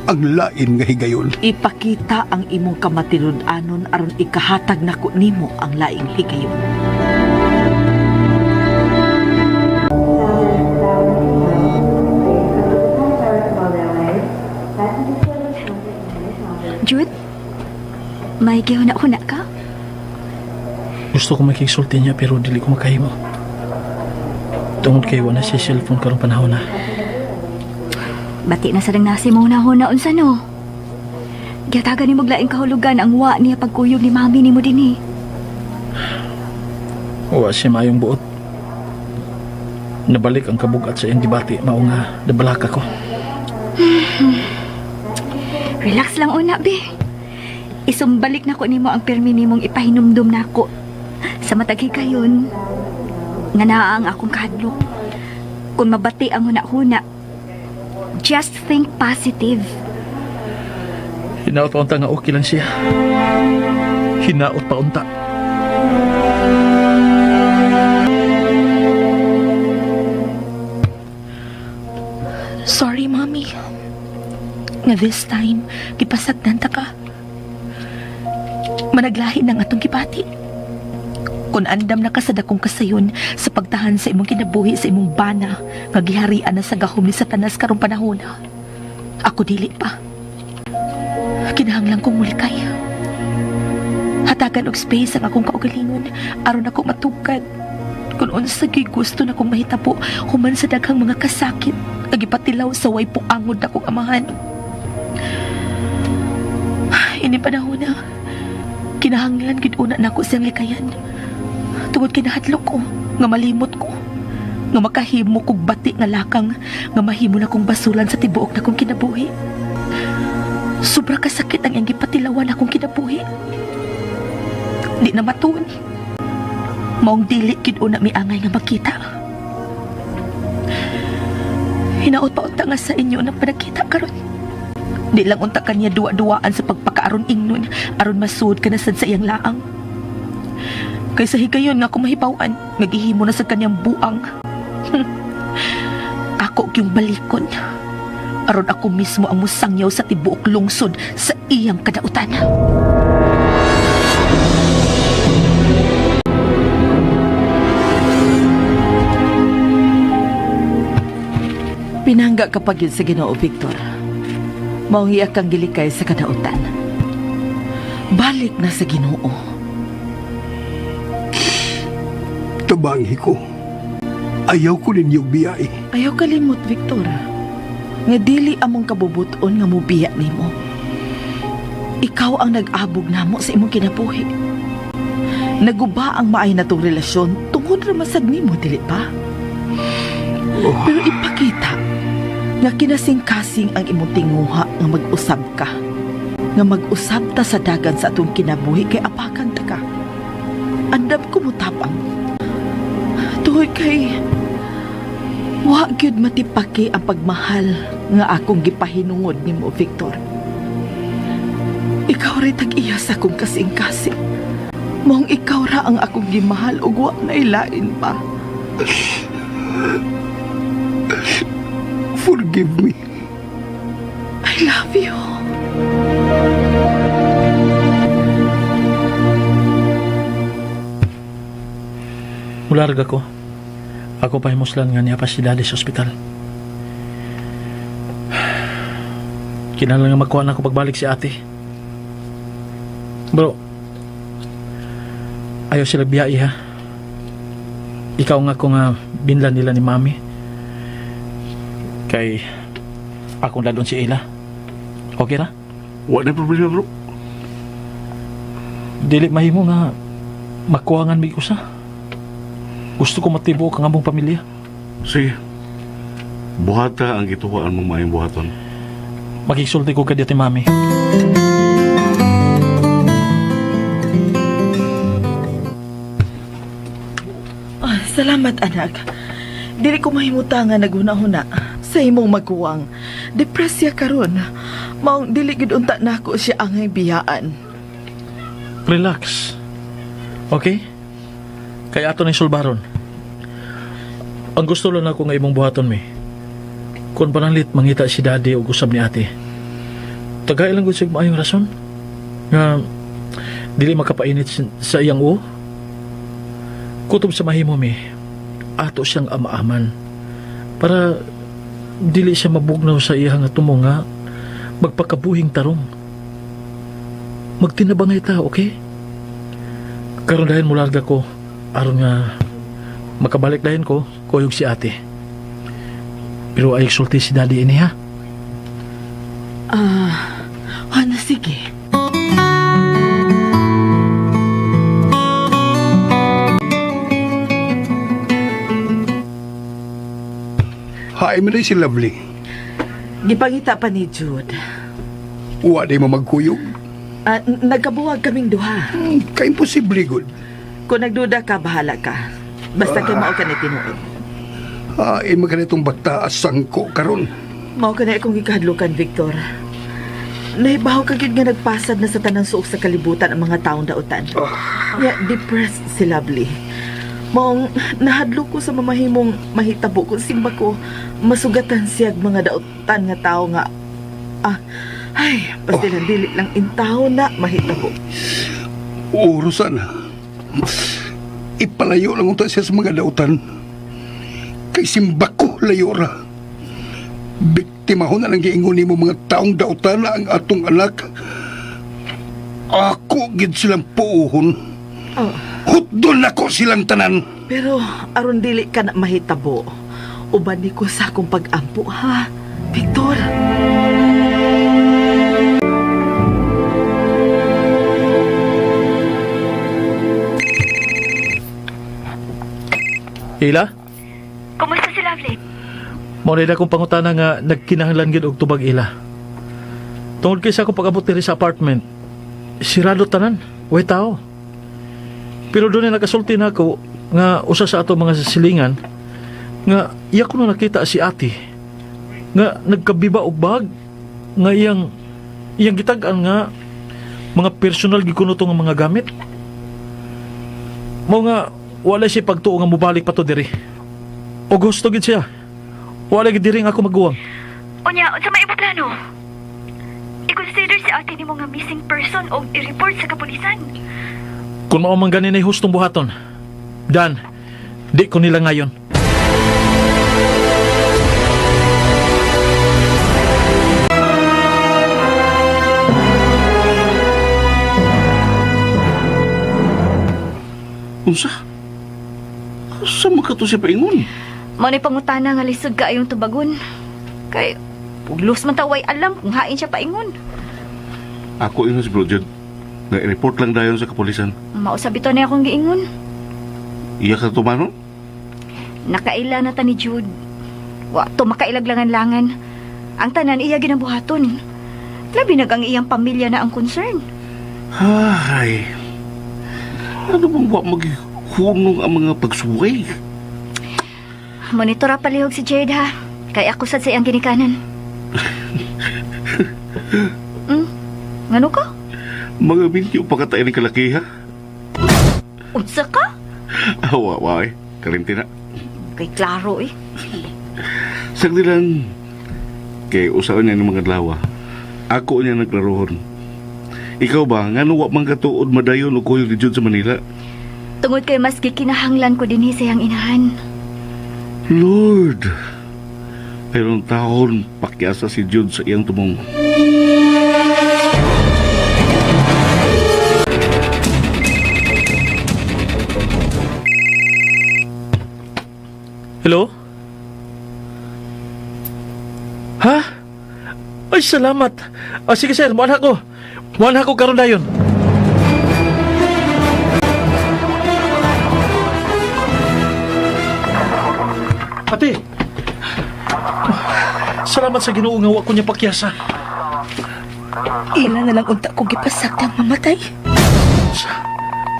ang lain nga higayon. Ipakita ang imong kamatinud-anon aron ikahatag nako nimo ang laing higayon. Jude, may gihuna-huna ka? Gusto ko makiksulti niya pero dili ko makahimo. Tungod kay wala siya cellphone karong panahon na. Bati na sa nasi mo na unsa no? Giyatagan ni maglaing kahulugan ang wa niya pagkuyog ni mami ni mo din eh. Wa siya mayong buot. Nabalik ang kabugat sa iyang gibati, mao nga nabalaka ko. Relax lang una, be. Isumbalik na ko nimo ang permi nimong ipahinumdum na ko. Sa matagi kayon, nga naa ang akong kahadlok. Kung mabati ang huna-huna, just think positive. Hinaot pa unta nga okay lang siya. Hinaot pa unta. Sorry, Mommy. Nga this time, gipasagdan ta ka. Managlahi ng atong gipati. Kung andam na ka sa dakong kasayon sa pagtahan sa imong kinabuhi sa imong bana, nga giharian na sa gahom ni Satanas karong panahon na. Ako dili pa. Kinahanglan kong mulikay. Hatagan og space ang akong kaugalingon aron ako matugkad. Kung unsa gyud gusto na kong mahitabo human sa daghang mga kasakit nga gipatilaw sa way puangod na kong amahan. Ini panahon na kinahanglan gid una nako siyang likayan. Tungod kinahadlok ko nga malimot ko nga makahimo kog bati nga lakang nga mahimo na kong basulan sa tibuok na kong kinabuhi. Sobra kasakit ang iyang gipatilawan akong kinabuhi. Di na matuon. Maong dili gid una mi angay nga makita. Hinaot pa unta nga sa inyo na panagkita karon. Di lang unta kaniya duwa-duwaan sa pagpakaaron ingnon aron masud ka na sad sa iyang laang. Kaysa higayon nga kung mahibawan, nagihimo na sa kanyang buang. Ako yung balikon. Aron ako mismo ang musangyaw sa tibuok lungsod sa iyang kadautan. Pinangga kapag yun sa Ginoo, Victor. Mauhiyak kang gilikay sa kadautan. Balik na sa Ginoo. Tabangi ko. Ayaw ko ninyong biyay. Ayaw kalimot, Victor. Nga dili among kabubuton nga mubiya nimo. Ikaw ang nag-abog namo sa imong kinabuhi. Naguba ang maay na tong relasyon tungod ra masag nimo, dili ba? Pero ipakita nga kinasing-kasing ang imong tinguha nga mag-usab ka. Nga mag-usab ta sa dagan sa atong kinabuhi kay apakan ta ka. Andam ko mo tapang. Tuhoy kay wa gyud matipaki ang pagmahal nga akong gipahinungod nimo, Victor. Ikaw rin tag-iya sa akong kasing-kasing. Mong ikaw ra ang akong gimahal ug wa na ilain pa. Forgive me. I love you. Mularga ko. Ako pa himuslan nga niya pa si Daddy sa ospital. Kinahanglan nga magkuha na ako pagbalik si ate. Bro, ayaw sila biyai ha. Ikaw nga kung binlan nila ni Mami. Kay akong ladon si Ila. Okay ra? Wala na problema, bro. Dili mahimo nga makuwangan mi usa. Gusto ko matibo kang among pamilya. Sige. Buhata ang gituwaan mong maayong buhaton. Magigsulti ko kay dati Mami. Salamat, anak. Dili ko mahimuta nga naghuna-huna sa imong maguwang. Depresya karon. Maong dili gid unta nako siya angay biyaan. Relax. Okay? Kaya ato ni sulbaron. Ang gusto lang ako nga imong buhaton mi. Kung panalit mangita si daddy o gusab ni ate. Tagay lang gud sig maayong rason. Nga dili makapainit sa iyang uo. Kutob sa mahimo mi. Ato siyang amaaman. Para dili siya mabugnaw sa iyang tumo nga magpakabuhing tarong. Magtinabangay ta, okay? Karon dahin mularga ko aron nga makabalik dahin ko kuyog si ate. Pero ay sulti si daddy ini ha. Ano, sige. Haay mo na si Lovely. Gipangita pa ni Jude. Uwa di mo magkuyog. Nagkabuwag kaming duha. Ka-imposible good. Kung nagduda ka, bahala ka. Basta kay mao ka na tinuod. Haay mo ganitong bakta asangko karon. Mao ka na akong gikahadlukan, Victor. Nahibaw ka gid nga nagpasad na sa tanang suok sa kalibutan ang mga taong dautan. Depressed si Lovely. Maong nahadlok ko sa mamahimong mahitabo kung simba ko masugatan siyag mga dautan nga tao nga pastilan dili lang intaw na mahitabo. Urusan. Ipalayo lang unta siya sa mga dautan. Kay simba ko layo ra. Biktima ho na lang giingon nimo mga taong dautan na ang atong anak. Ako gid silang puuhon. Hutdon ako silang tanan. Pero aron dili ka na mahitabo. Uban ni ko sa akong pag-ampo, ha, Victor? Ila? Kumusta si Lovely? Maunay na akong pangutana nga nagkinahanglan gid og tubag ila. Tungod kay sa akong pag-abot diri sa apartment, sirado tanan, way tao. Pero doon na nakasulti na ako nga usa sa ato mga silingan nga iya ko na nakita si ate nga nagkabiba og bag nga iyang gitag-an nga mga personal gikuno to nga mga gamit. Mao nga wala siya pagtuo nga mobalik pa to diri. O gusto gid siya. Wala gid diri nga ako maguwang. Unya, unsa may imong plano? I-consider si ate nimo nga missing person o i-report sa kapulisan. Kung mao man ganin ay hustong buhaton. Dan, di ko nila ngayon. Unsa? Sa mga to siya paingon? Mao ni pangutana nga lisod ka ayong tubagon. Kay puglos man ta way alam kung hain siya paingon. Ako ino si Bro Jed. Nag-report lang dayon sa kapulisan. Mao sa bitaw na akong giingon. Iya ka tumano? Nakaila na ta ni Jude. Wa to makailaglangan-langan. Ang tanan iya ginabuhaton. Labi ang iyang pamilya na ang concern. Ay. Ano bang wa maghunong ang mga pagsuway? Monitora palihog si Jade ha. Kay ako sad sa iyang ginikanan. Ngano ka? Mga minyo pa katay ng kalaki, ha? Unsa ka? Awa, kalimti na. Kay klaro eh. Sagli lang. Kay usaon niya ng mga dlawa. Ako niya naglarohon. Ikaw ba, nga wa mang katuod madayon o kuyog ni Jude sa Manila? Tungod kay mas gikinahanglan ko dinhi sa iyang inahan. Lord, mayroong taon pakiasa si Jude sa iyang tumong. Hello? Ha? Ay, salamat. Sige sir, muan ako. Muan ako karon dayon. Ate! Salamat sa Ginoo nga wa ko niya pakyasa. Ila na lang unta ko gipasaktan mamatay.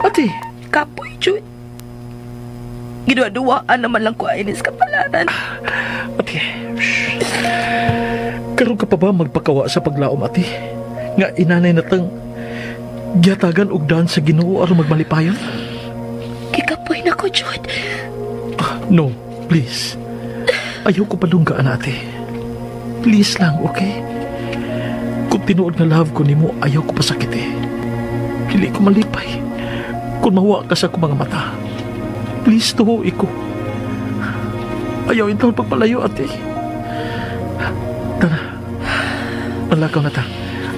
Ate! Kapoy, Jude. Gidua-duaan naman lang ko inis kapalaran. Ate, shh. Karon ka pa ba magpakawa sa paglaom, ate? Nga inanay natang giyatagan og daan sa Ginoo aron magmalipayon? Kikapoy na ko, Jud. No, please. Ayaw ko palunggaan, ate. Please lang, okay? Kung tinuod nga love ko nimo, ayaw ko pasakit eh. Dili ko malipay. Kung mawa ka sa akong mga mata, please tuho ko. Ayaw intawon pagpalayo, ate. Tara. Malakaw na ta.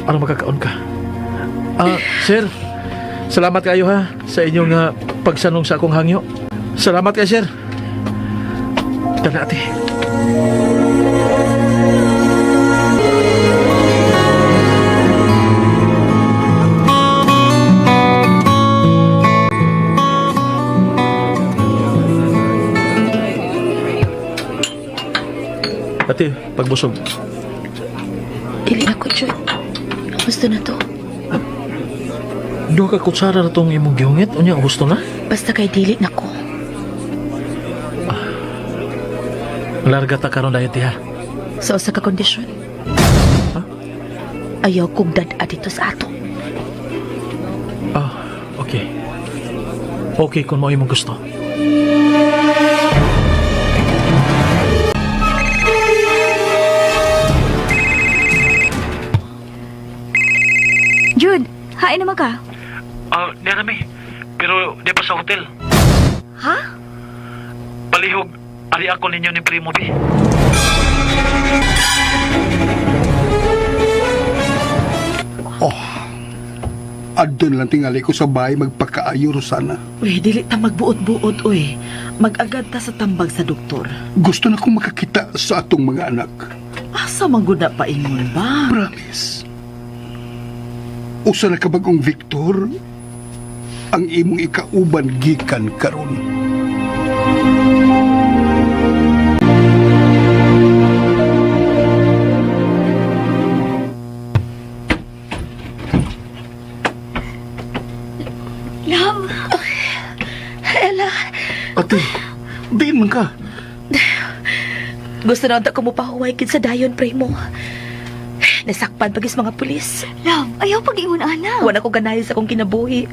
Para makakaon ka. Sir. Salamat kayo ha sa inyong pagsanong sa akong hangyo. Salamat kayo, sir. Tara, ate. Ate, pagbusog. Dili na ko, Jud. Gusto na to. Duha ka kutsara na itong imong gihungit. Unya, gusto na? Basta kay dili na ko. Larga ta karon dayon, ha? Sa usa ka kondisyon. Ha? Ayaw kong dad-a dito sa ato. Okay. Okay kung mo imong gusto. Jude, hain naman ka. Di rami. Pero di pa sa hotel. Ha? Palihog, ari ako ninyo ni Primo B. Adun lang tingali ko sa bahay magpakaayo, Rosana. Uy, dili ta magbuot-buot, uy. Mag-agad ta sa tambag sa doktor. Gusto na kong makakita sa atong mga anak. Asa mangguna pa ingon ba? Promise. Usa na kabagong Victor, ang imong ikauban gikan karon. Love. Ella, Ate, diin man ka. gusto na unta ko mo pahuway kid sa dayon, Primo. Nasakpan pagis mga pulis. Love, ayaw pag-ingon, ana. Wala ko ganayon sa akong kinabuhi.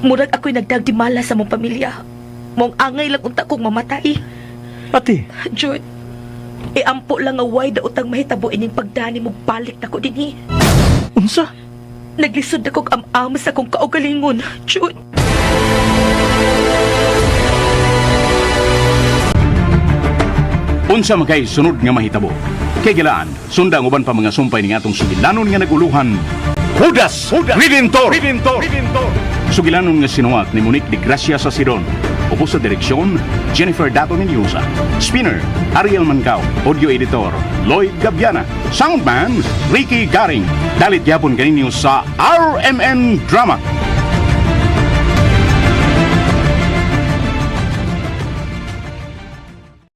Murag ako'y nagdagdimala sa mong pamilya. Mong angay lang unta kong mamatay. Ate, Jud, iampo lang nga way daotang mahitabo ining pagdani mo balik na ko dinhi. unsa? Naglisod na kong am-am sa kong kaugalingon, Jud. Unsa man kay sunod nga mahitabo. Kay gilaan, sunda ang uban pa mga sumpay ning atong sugilanon nga naguluhan. Judas Redentor! Sugilanon nga sinuwat ni Monique de Gracia sa Sidon. Upo sa direksyon, Jennifer Dato Mendoza. Spinner, Ariel Mancao. Audio editor, Lloyd Gabiana. Soundman, Ricky Garing. Dalit yapon kaninyo sa RMN Drama.